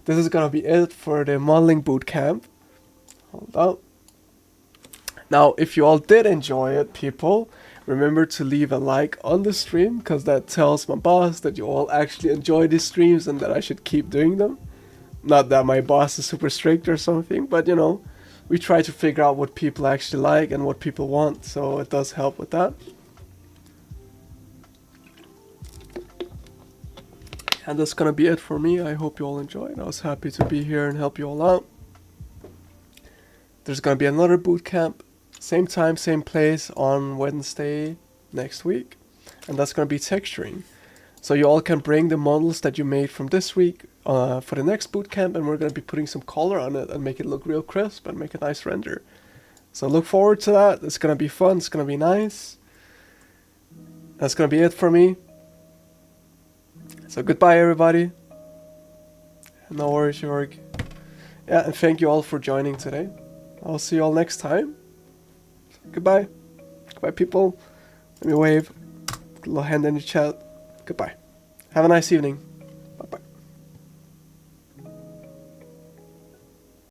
This is gonna be it for the modeling bootcamp. Hold up. Now, if you all did enjoy it, people, remember to leave a like on the stream, because that tells my boss that you all actually enjoy these streams and that I should keep doing them. Not that my boss is super strict or something, but you know, we try to figure out what people actually like and what people want, so it does help with that. And that's gonna be it for me. I hope you all enjoyed. I was happy to be here and help you all out. There's gonna be another bootcamp, same time, same place on Wednesday next week, and that's gonna be texturing. So you all can bring the models that you made from this week for the next bootcamp, and we're gonna be putting some color on it and make it look real crisp and make a nice render. So look forward to that. It's gonna be fun. It's gonna be nice. That's gonna be it for me. So goodbye, everybody. No worries, Jörg. Yeah, and thank you all for joining today. I'll see you all next time. Goodbye. Goodbye, people. Let me wave. A little hand in the chat. Goodbye. Have a nice evening.